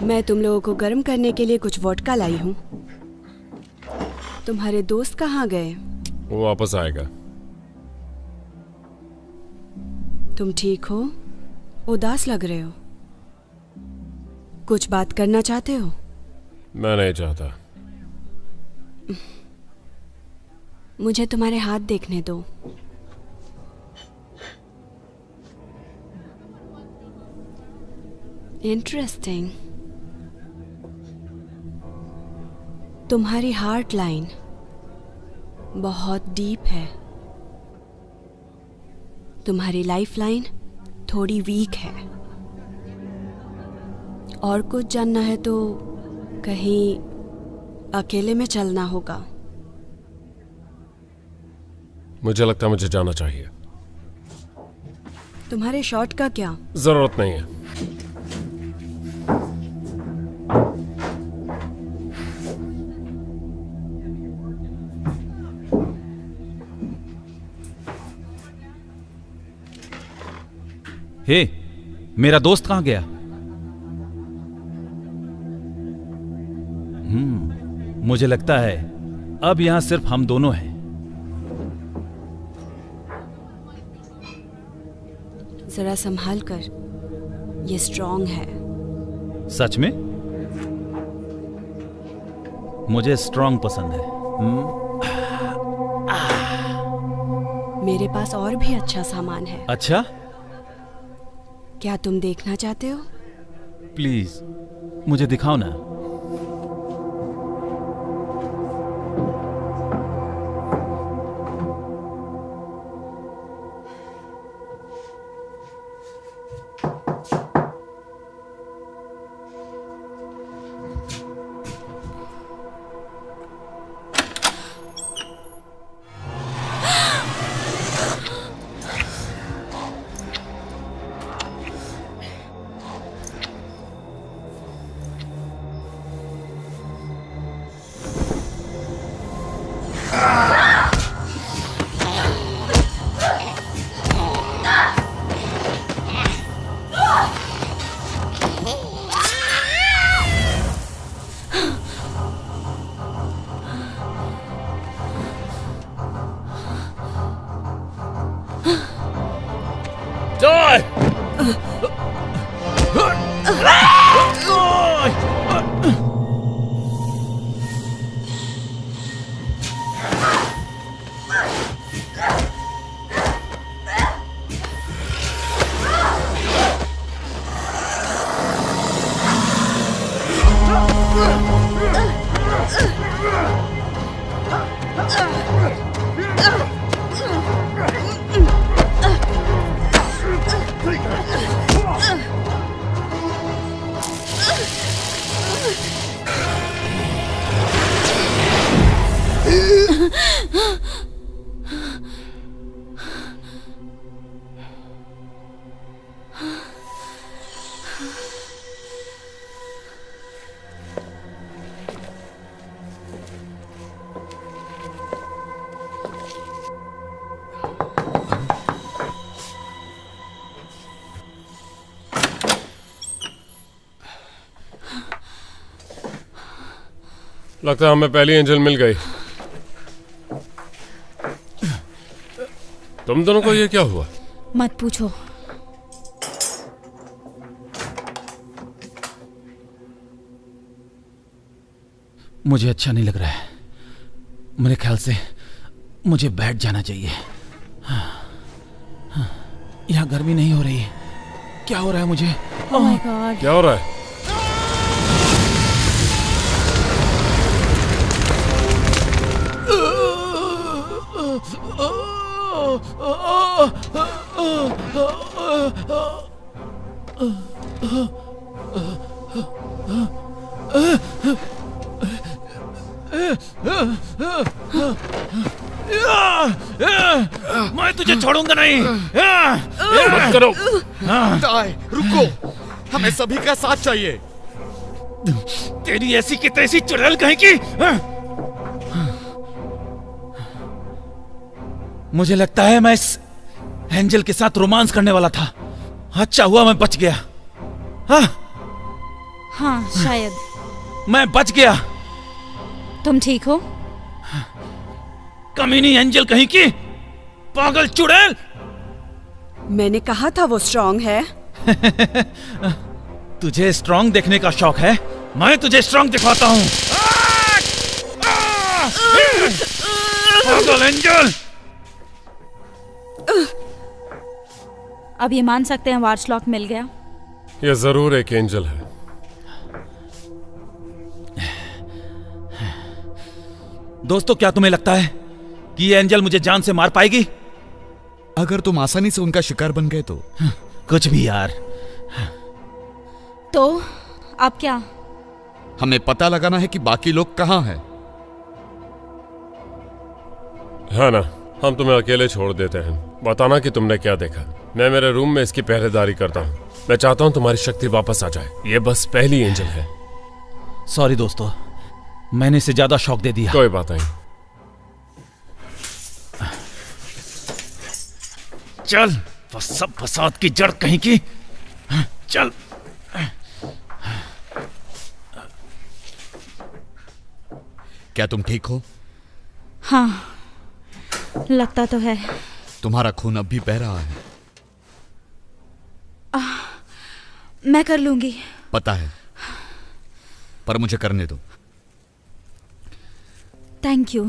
J: मैं तुम लोगों को गर्म करने के लिए कुछ वोडका लाई हूँ। तुम्हारे दोस्त कहाँ गए?
C: वो वापस आएगा।
J: तुम ठीक हो? उदास लग रहे हो। कुछ बात करना चाहते हो?
C: मैं नहीं चाहता।
J: मुझे तुम्हारे हाथ देखने दो। इंटरेस्टिंग। तुम्हारी हार्ट लाइन बहुत डीप है। तुम्हारी लाइफ लाइन थोड़ी वीक है। और कुछ जानना है तो कहीं अकेले में चलना होगा।
C: मुझे लगता है मुझे जाना चाहिए।
J: तुम्हारे शॉट का क्या?
C: जरूरत नहीं है।
B: हे, मेरा दोस्त कहां गया? मुझे लगता है अब यहां सिर्फ हम दोनों हैं।
J: जरा संभाल कर, ये स्ट्रॉन्ग है।
B: सच में? मुझे स्ट्रॉन्ग पसंद है।
J: मेरे पास और भी अच्छा सामान है।
B: अच्छा,
J: क्या तुम देखना चाहते हो?
B: प्लीज मुझे दिखाओ ना।
C: लगता है हमें पहली एंजल मिल गई। तुम दोनों को ये क्या हुआ?
H: मत पूछो।
B: मुझे अच्छा नहीं लग रहा है। मेरे ख्याल से मुझे बैठ जाना चाहिए। यहाँ गर्मी नहीं हो रही है। क्या हो रहा है मुझे?
H: ओह माय गॉड।
C: क्या हो रहा है?
B: मैं तुझे छोड़ूंगा नहीं।
C: मत करो।
F: ताय, रुको, हमें सभी का साथ चाहिए।
B: तेरी ऐसी की तैसी चुड़ैल कहीं की। मुझे लगता है मैं इस एंजल के साथ रोमांस करने वाला था। अच्छा हुआ मैं बच गया।
H: हाँ शायद।
B: मैं बच गया।
H: तुम ठीक हो?
B: कमीनी एंजल कहीं की, पागल चुड़ैल।
J: मैंने कहा था वो स्ट्रॉन्ग है।
B: तुझे स्ट्रॉन्ग देखने का शौक है? मैं तुझे स्ट्रॉन्ग दिखाता हूँ। पागल एंजल।
H: अब ये मान सकते हैं वार्स लॉक मिल गया।
C: ये जरूर एक एंजल है।
B: दोस्तों, क्या तुम्हें लगता है कि ये एंजल मुझे जान से मार पाएगी?
F: अगर तुम आसानी से उनका शिकार बन गए तो।
B: कुछ भी यार।
H: तो अब क्या?
F: हमें पता लगाना है कि बाकी लोग कहाँ हैं।
C: है ना, हम तुम्हें अकेले छोड़ देते हैं। बताना कि तुमने क्या देखा। मैं मेरे रूम में इसकी पहरेदारी करता हूँ। मैं चाहता हूँ तुम्हारी शक्ति वापस आ जाए। ये बस पहली एंजल है।
B: सॉरी दोस्तों, मैंने इसे ज्यादा शौक दे दिया।
C: कोई बात नहीं।
B: चल, सब फसाद की जड़ कहीं की। चल।
F: क्या तुम ठीक हो?
H: हाँ, लगता तो है।
F: तुम्हारा खून अब भी बह रहा है।
H: मैं कर लूंगी।
F: पता है, पर मुझे करने दो।
H: Thank you.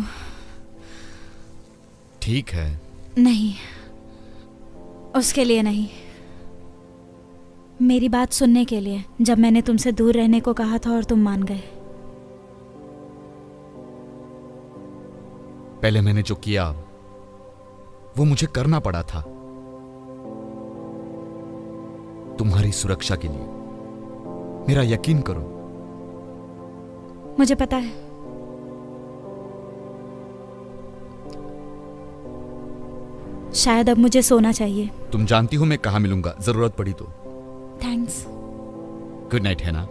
F: ठीक है।
H: नहीं, उसके लिए नहीं, मेरी बात सुनने के लिए। जब मैंने तुमसे दूर रहने को कहा था और तुम मान गए।
F: पहले मैंने जो किया वो मुझे करना पड़ा था, तुम्हारी सुरक्षा के लिए। मेरा यकीन करो।
H: मुझे पता है। शायद अब मुझे सोना चाहिए।
F: तुम जानती हो मैं कहां मिलूंगा जरूरत पड़ी तो।
H: थैंक्स।
F: गुड नाइट, है ना?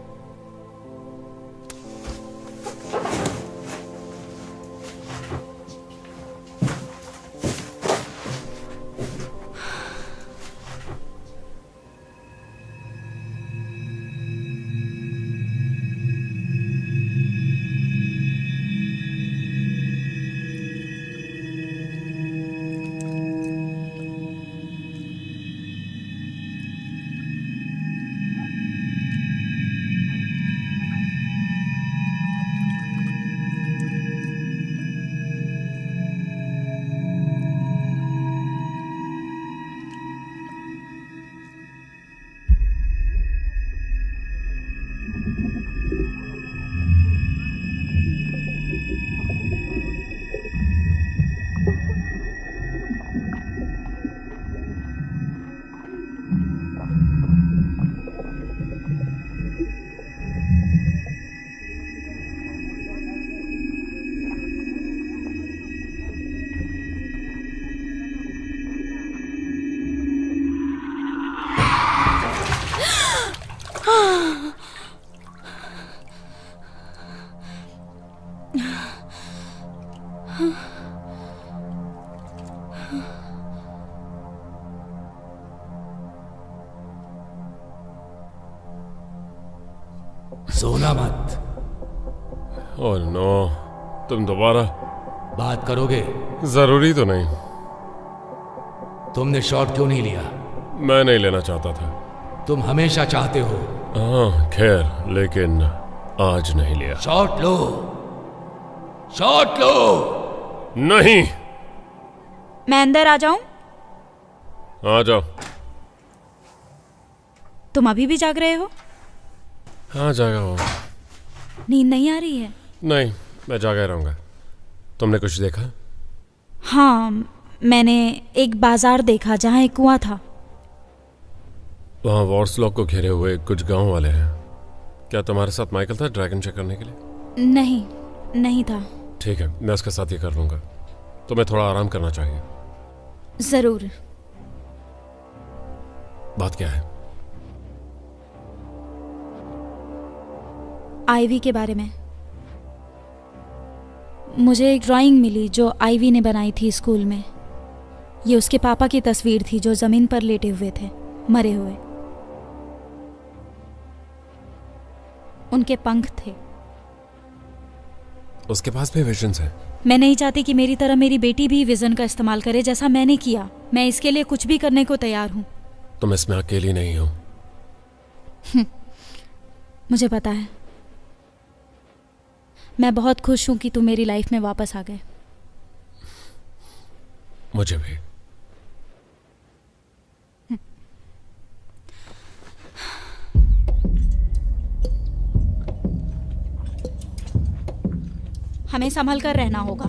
A: सोना मत।
C: ओह नो, तुम दोबारा
A: बात करोगे?
C: जरूरी तो नहीं।
A: तुमने शॉट क्यों नहीं लिया?
C: मैं नहीं लेना चाहता था।
A: तुम हमेशा चाहते हो।
C: हाँ खैर, लेकिन आज नहीं लिया।
A: शॉट लो, शॉट लो।
C: नहीं।
H: मैं अंदर आ जाऊं?
C: आ जाओ।
H: तुम अभी भी जाग रहे हो?
C: हाँ जागा हूँ।
H: नींद नहीं आ रही है?
C: नहीं, मैं जागा रहूंगा। तुमने कुछ देखा?
H: हाँ, मैंने एक बाजार देखा जहाँ एक कुआं था।
C: वहाँ वॉर्सलॉक को घेरे हुए कुछ गांव वाले हैं। क्या तुम्हारे साथ माइकल था ड्रैगन चेक करने के लिए?
H: नहीं, नहीं था।
C: ठीक है, मैं उसके साथ ही कर लूंगा। तुम्हें थोड़ा आराम करना चाहिए।
H: जरूर।
C: बात क्या है?
H: आईवी के बारे में। मुझे एक ड्राइंग मिली जो आईवी ने बनाई थी स्कूल में। ये उसके पापा की तस्वीर थी जो जमीन पर लेटे हुए थे, मरे हुए। उनके पंख थे।
C: उसके पास भी विजन्स हैं।
H: मैं नहीं चाहती कि मेरी तरह मेरी बेटी भी विजन का इस्तेमाल करे जैसा मैंने किया। मैं इसके लिए कुछ भी करने को तैयार हूं।
C: तुम इसमें अकेली नहीं हो।
H: मुझे पता है। मैं बहुत खुश हूं कि तुम मेरी लाइफ में वापस आ गए।
C: मुझे भी।
H: हमें संभल कर रहना होगा।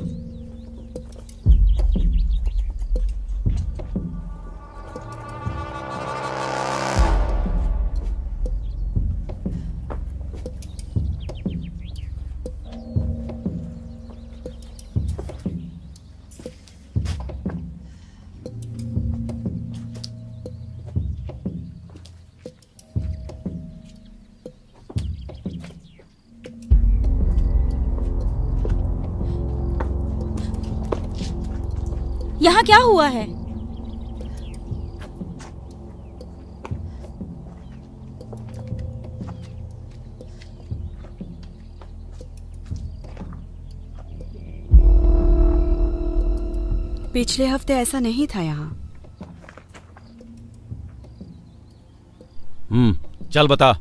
H: यहाँ क्या हुआ है?
J: पिछले हफ्ते ऐसा नहीं था यहाँ।
B: चल बता।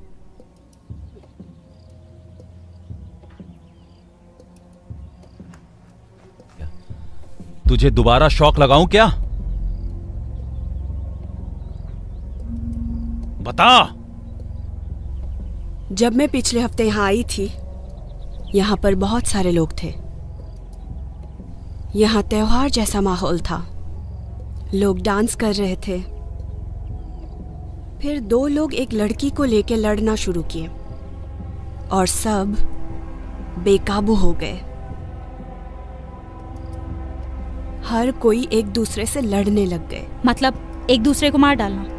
B: तुझे दोबारा शॉक लगाऊं क्या? बता।
J: जब मैं पिछले हफ्ते यहाँ आई थी, यहाँ पर बहुत सारे लोग थे। यहाँ त्योहार जैसा माहौल था। लोग डांस कर रहे थे। फिर 2 लोग एक लड़की को लेकर लड़ना शुरू किए और सब बेकाबू हो गए। हर कोई एक दूसरे से लड़ने लग गए।
H: मतलब एक दूसरे को मार डालना?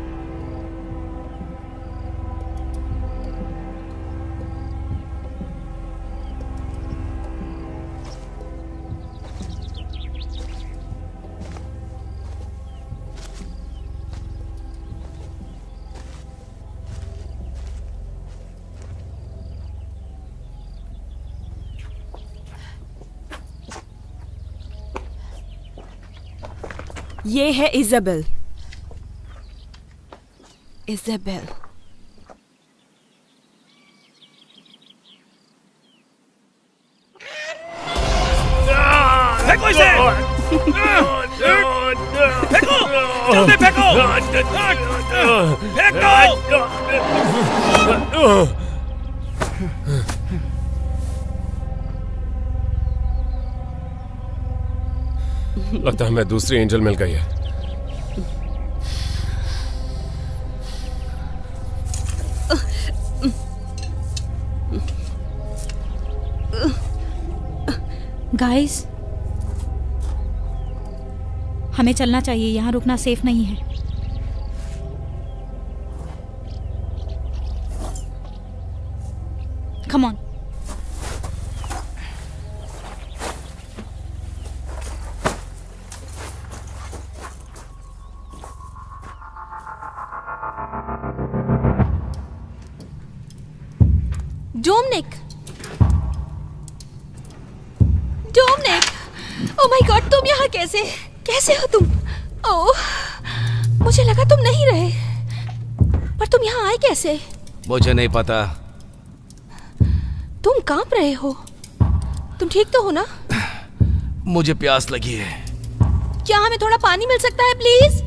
J: ये है इज़ाबेल। इज़ाबेल।
B: फेंको इसे! फेंको! जल्दी फेंको! फेंको!
C: लगता है हमें दूसरी एंजल मिल गई है।
H: गाइस, हमें चलना चाहिए। यहाँ रुकना सेफ नहीं है। Come on.
I: Dominic! Dominic! Oh my god, तुम यहाँ कैसे हो तुम? ओह, मुझे लगा तुम नहीं रहे। पर तुम यहाँ आए कैसे?
D: मुझे नहीं पता।
I: तुम कांप रहे हो। तुम ठीक तो हो ना?
D: मुझे प्यास लगी है।
I: क्या हमें थोड़ा पानी मिल सकता है प्लीज?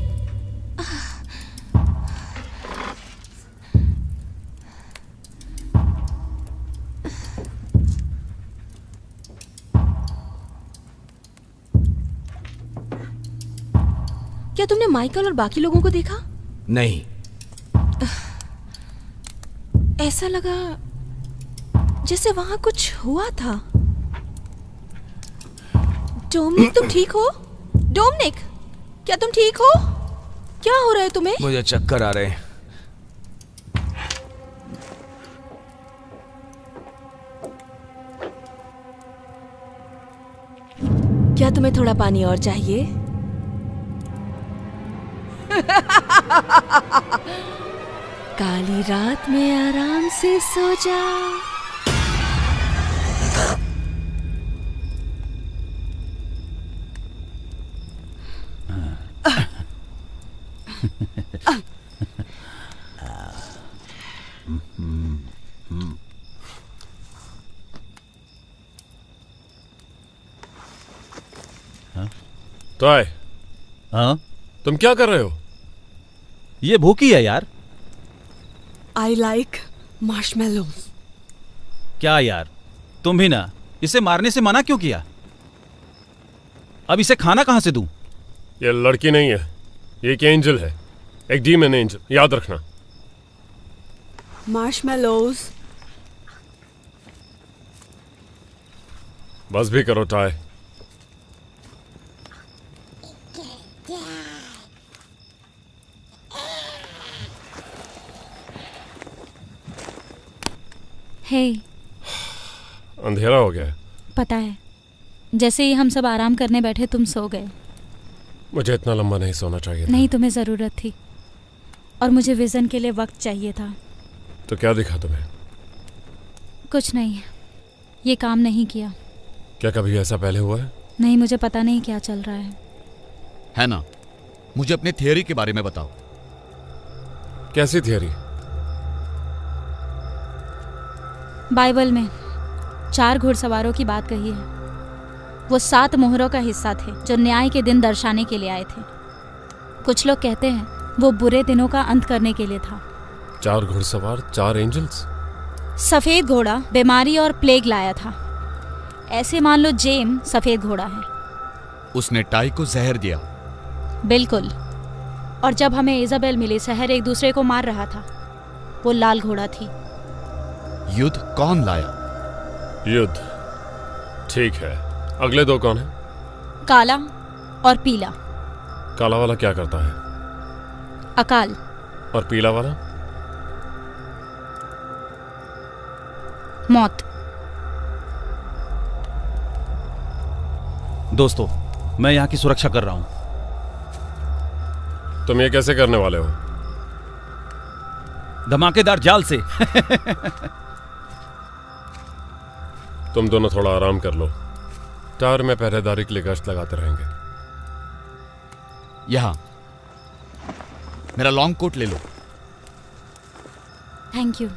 I: क्या तुमने माइकल और बाकी लोगों को देखा?
D: नहीं।
I: ऐसा लगा जैसे वहां कुछ हुआ था। डोमिनिक, तुम ठीक हो? डोमिनिक, क्या तुम ठीक हो? क्या हो रहा है तुम्हें?
D: मुझे चक्कर आ रहे हैं।
I: क्या तुम्हें थोड़ा पानी और चाहिए? काली रात में आराम से सो जा।
C: तो आए।
B: हाँ,
C: तुम क्या कर रहे हो?
B: ये भूखी है यार।
J: I like marshmallows.
B: क्या यार, तुम भी ना। इसे मारने से मना क्यों किया? अब इसे खाना कहां से दूं?
C: ये लड़की नहीं है, ये एक एंजल है, एक डीमन एंजल, याद रखना।
J: Marshmallows.
C: बस भी करो टाय।
H: हे,
C: अंधेरा हो गया है।
H: पता है, जैसे ही हम सब आराम करने बैठे तुम सो गए।
C: मुझे इतना लंबा नहीं सोना चाहिए था।
H: नहीं, तुम्हें ज़रूरत थी और मुझे विज़न के लिए वक्त चाहिए था।
C: तो क्या दिखा तुम्हें?
H: कुछ नहीं, ये काम नहीं किया।
C: क्या कभी ऐसा पहले हुआ है?
H: नहीं, मुझे पता नहीं क्या चल रहा है
F: ना, मुझे अपने थियरी के बारे में बताओ।
C: कैसी थियरी?
H: बाइबल में 4 घुड़सवारों की बात कही है। वो 7 मोहरों का हिस्सा थे जो न्याय के दिन दर्शाने के लिए आए थे। कुछ लोग कहते हैं वो बुरे दिनों का अंत करने के लिए था।
C: 4 घुड़सवार, 4 एंजल्स।
H: सफेद घोड़ा बीमारी और प्लेग लाया था। ऐसे मान लो जेम सफेद घोड़ा है।
F: उसने टाई को जहर दिया।
H: बिल्कुल। और जब हमें इजाबेल मिली, शहर एक दूसरे को मार रहा था। वो लाल घोड़ा थी।
F: युद्ध कौन लाया?
C: युद्ध, ठीक है। अगले 2 कौन है?
H: काला और पीला।
C: काला वाला क्या करता है?
H: अकाल।
C: और पीला वाला?
H: मौत।
B: दोस्तों, मैं यहाँ की सुरक्षा कर रहा हूँ।
C: तुम ये कैसे करने वाले हो?
B: धमाकेदार जाल से।
C: तुम दोनों थोड़ा आराम कर लो। टावर में पहरेदारी के लिए गश्त लगाते रहेंगे।
F: यहां मेरा लॉन्ग कोट ले लो।
H: Thank you.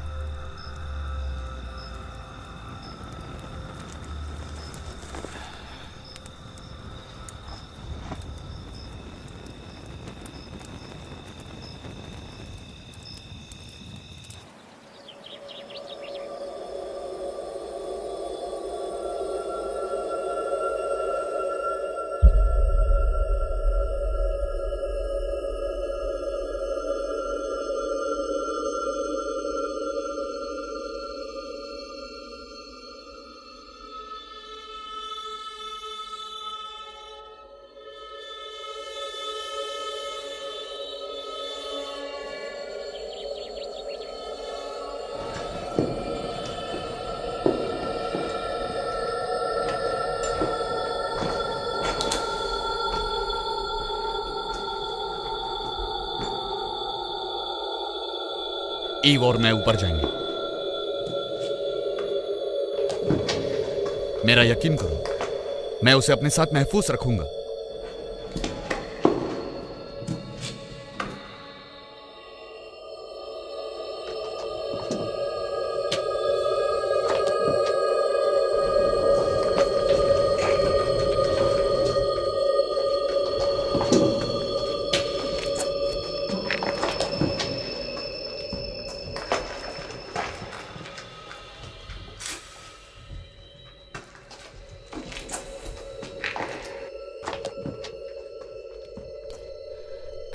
F: ईव और मैं ऊपर जाएंगे। मेरा यकीन करो, मैं उसे अपने साथ महफूज रखूंगा।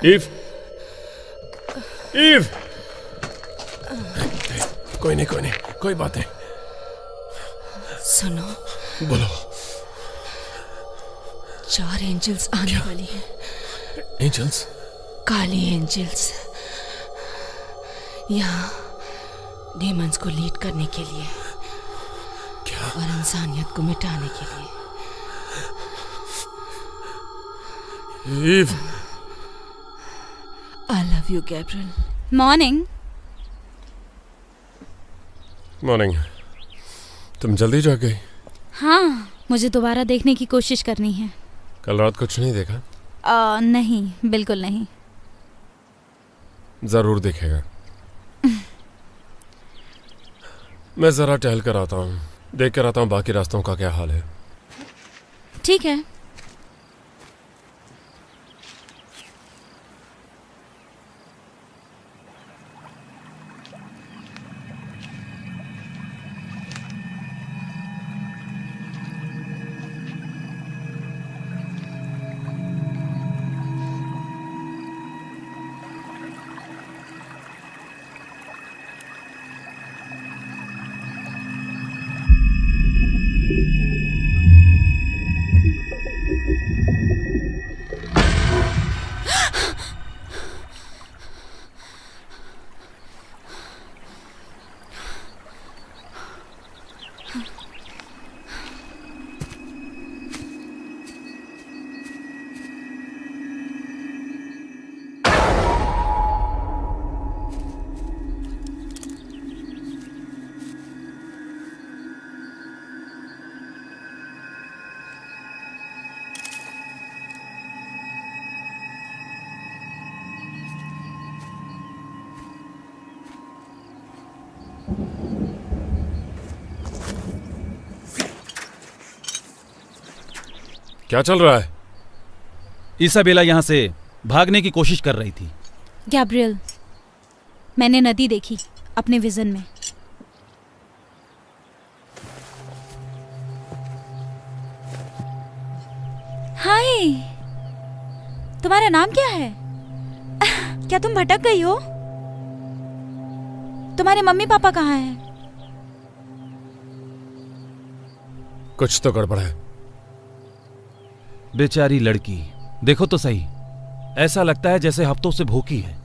C: ईव, ईव, कोई नहीं, कोई नहीं, कोई बात नहीं।
I: सुनो,
C: बोलो।
I: 4 एंजल्स आने वाली हैं।
C: एंजल्स?
I: काली एंजल्स, यहाँ डेमंस को लीड करने के लिए।
C: क्या?
I: और इंसानियत को मिटाने के लिए।
C: Eve,
I: I love you, Gabriel.
H: Morning.
C: Morning. तुम जल्दी जाग गई?
H: हाँ, मुझे दोबारा देखने की कोशिश करनी है।
C: कल रात कुछ नहीं देखा?
H: नहीं, बिल्कुल नहीं।
C: जरूर देखेगा। मैं जरा टहल कर आता हूँ, देख कर आता हूँ बाकी रास्तों का क्या हाल है।
H: ठीक है।
C: क्या चल रहा है?
B: इसाबेला यहां से भागने की कोशिश कर रही थी।
H: गैब्रियल, मैंने नदी देखी अपने विजन में। हाय, तुम्हारा नाम क्या है? क्या तुम भटक गई हो? तुम्हारे मम्मी पापा कहाँ हैं?
C: कुछ तो गड़बड़ है।
B: बेचारी लड़की, देखो तो सही, ऐसा लगता है जैसे हफ्तों से भूखी है।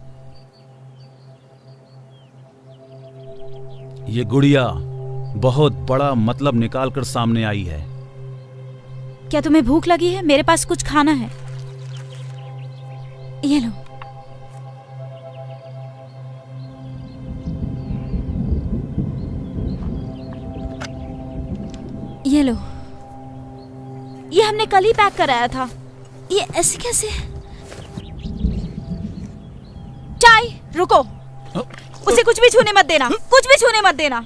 B: ये गुड़िया बहुत बड़ा मतलब निकाल कर सामने आई है।
H: क्या तुम्हें भूख लगी है? मेरे पास कुछ खाना है, ये लो। ये लो, ये हमने कल ही पैक कराया था। ये ऐसे कैसे? चाय, रुको, उसे कुछ भी छूने मत देना, कुछ भी छूने मत देना।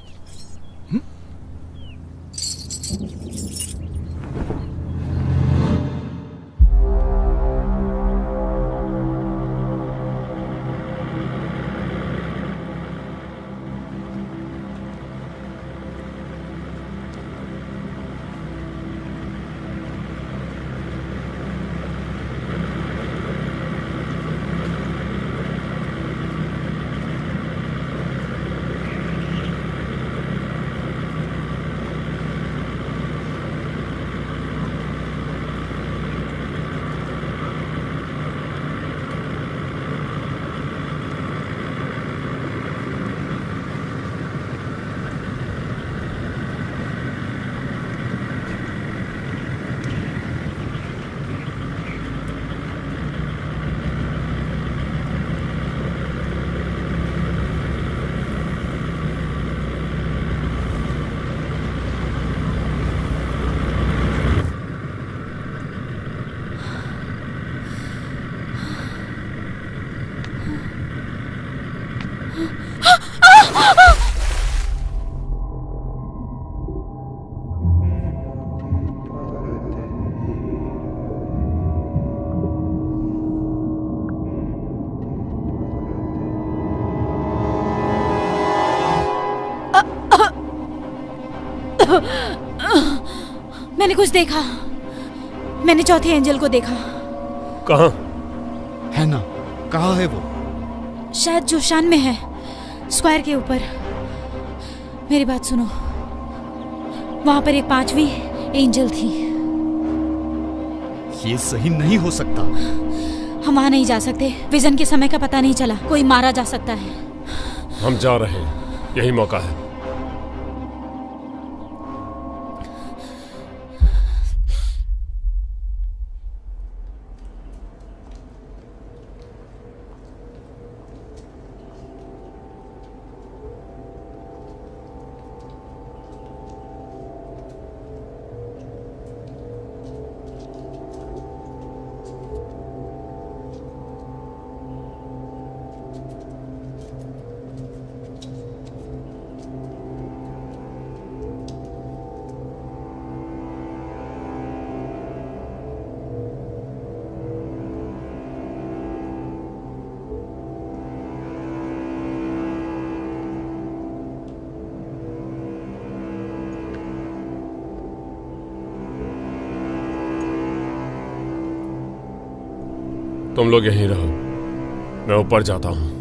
H: मैंने कुछ देखा, मैंने चौथे एंजल को देखा।
C: कहाँ?
F: है ना, कहाँ है वो?
H: शायद जोशान में है, स्क्वायर के ऊपर। मेरी बात सुनो, वहां पर एक 5वीं एंजल थी।
F: ये सही नहीं हो सकता।
H: हम वहां नहीं जा सकते, विजन के समय का पता नहीं चला, कोई मारा जा सकता है।
C: हम जा रहे हैं, यही मौका है। तुम लोग यहीं रहो, मैं ऊपर जाता हूं।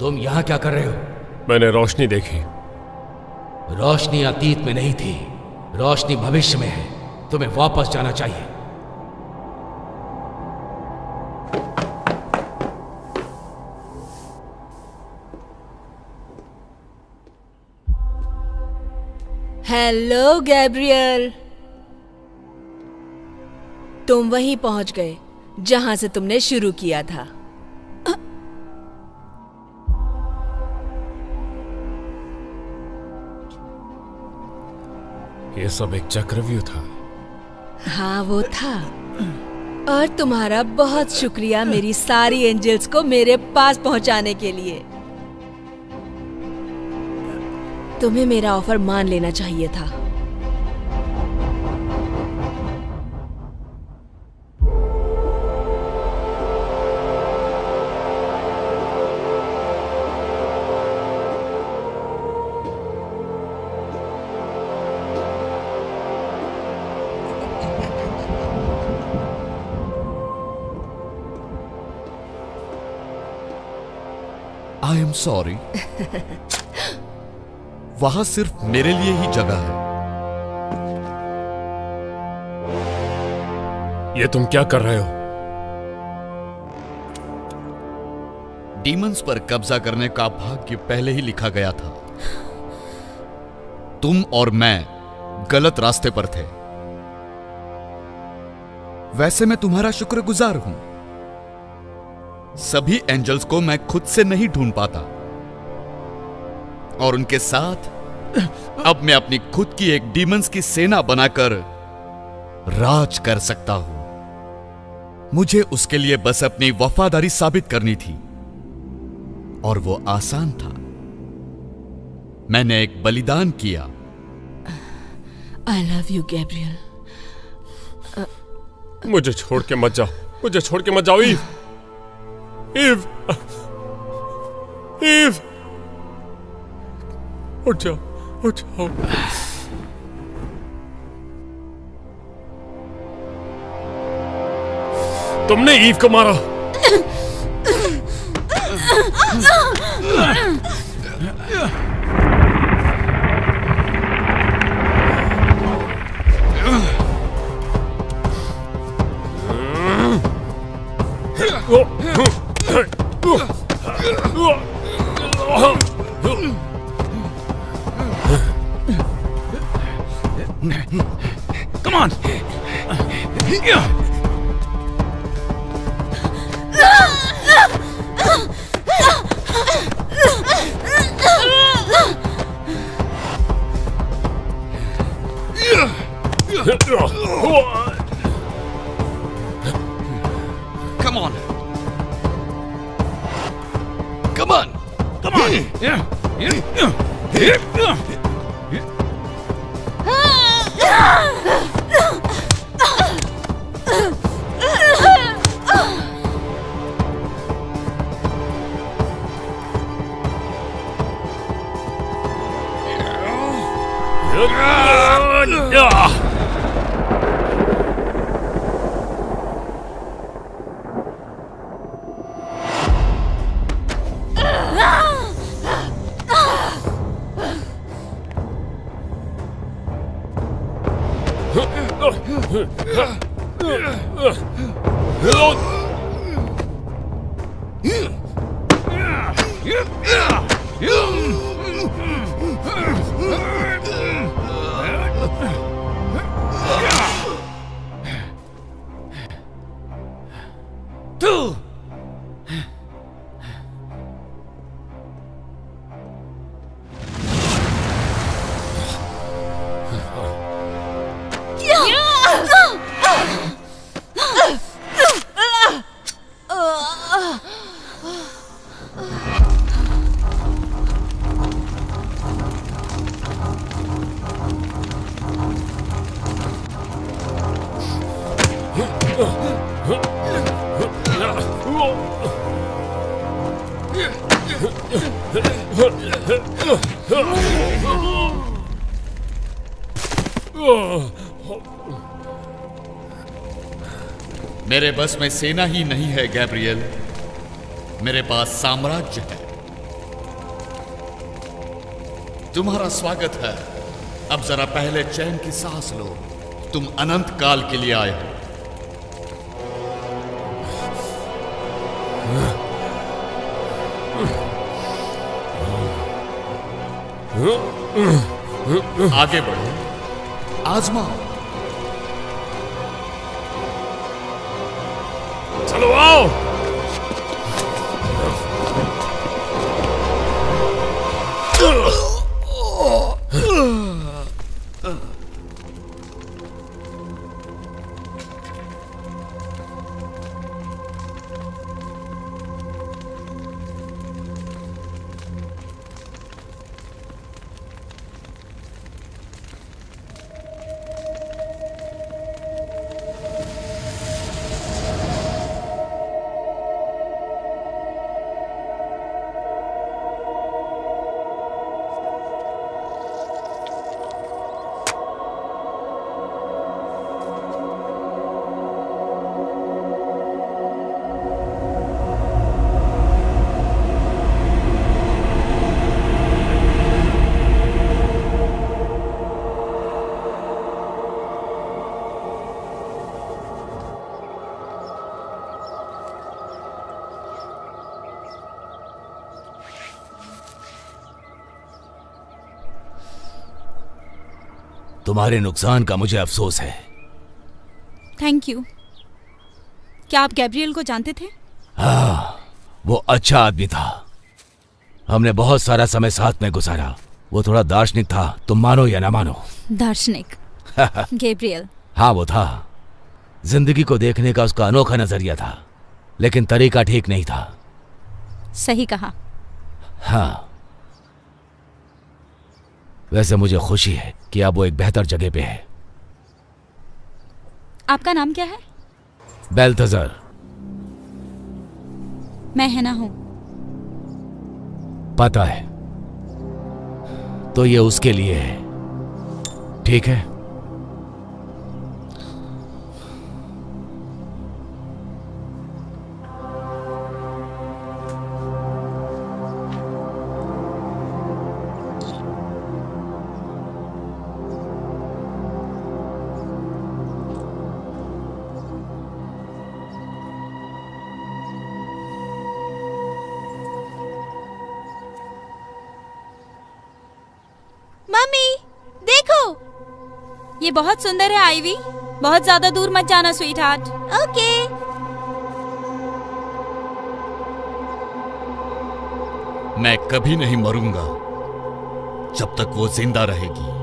A: तुम यहां क्या कर रहे हो?
C: मैंने रोशनी देखी
A: रोशनी अतीत में नहीं थी, रोशनी भविष्य में है। तुम्हें वापस जाना चाहिए।
I: हेलो गैब्रियल, तुम वहीं पहुंच गए जहां से तुमने शुरू किया था।
C: ये सब एक चक्रव्यूह था।
I: हाँ वो था। और तुम्हारा बहुत शुक्रिया मेरी सारी एंजल्स को मेरे पास पहुंचाने के लिए। तुम्हें मेरा ऑफर मान लेना चाहिए था।
F: I am sorry. वहां सिर्फ मेरे लिए ही जगह है।
C: ये तुम क्या कर रहे हो?
F: डीमंस पर कब्जा करने का भाग्य पहले ही लिखा गया था। तुम और मैं गलत रास्ते पर थे। वैसे मैं तुम्हारा शुक्रगुजार हूं। सभी एंजल्स को मैं खुद से नहीं ढूंढ पाता, और उनके साथ अब मैं अपनी खुद की एक डीमंस की सेना बनाकर राज कर सकता हूं। मुझे उसके लिए बस अपनी वफादारी साबित करनी थी, और वो आसान था। मैंने एक बलिदान किया।
I: I love you Gabriel.
C: मुझे छोड़ के मत जाओ, मुझे छोड़ के मत जाओ ईव। ईव, ईव, उठ जाओ, उठ जाओ। तुमने ईव को मारा।
B: Come on!
F: Come on! Come on!
B: Come on!
F: मेरे बस में सेना ही नहीं है गैब्रियल, मेरे पास साम्राज्य है। तुम्हारा स्वागत है। अब जरा पहले चैन की सांस लो। तुम अनंत काल के लिए आए हो। आगे बढ़ो, आजमाओ।
C: चलो आओ।
A: तुम्हारे नुकसान का मुझे अफसोस है।
H: Thank you. क्या आप गैब्रियल को जानते थे?
A: हाँ, वो अच्छा आदमी था। हमने बहुत सारा समय साथ में गुजारा। वो थोड़ा दार्शनिक था, तुम मानो या ना मानो।
H: दार्शनिक? गैब्रियल?
A: हाँ, वो था। जिंदगी को देखने का उसका अनोखा नजरिया था, लेकिन तरीका ठीक नहीं था।
H: सही कहा।
A: हाँ, वैसे मुझे खुशी है कि अब वो एक बेहतर जगह पे है।
H: आपका नाम क्या है?
A: बेल्तजर।
H: मैं हैना हूं।
A: पता है, तो ये उसके लिए है, ठीक है?
H: मम्मी देखो, ये बहुत सुंदर है आईवी। बहुत ज्यादा दूर मत जाना स्वीट हार्ट। ओके।
F: मैं कभी नहीं मरूंगा जब तक वो जिंदा रहेगी।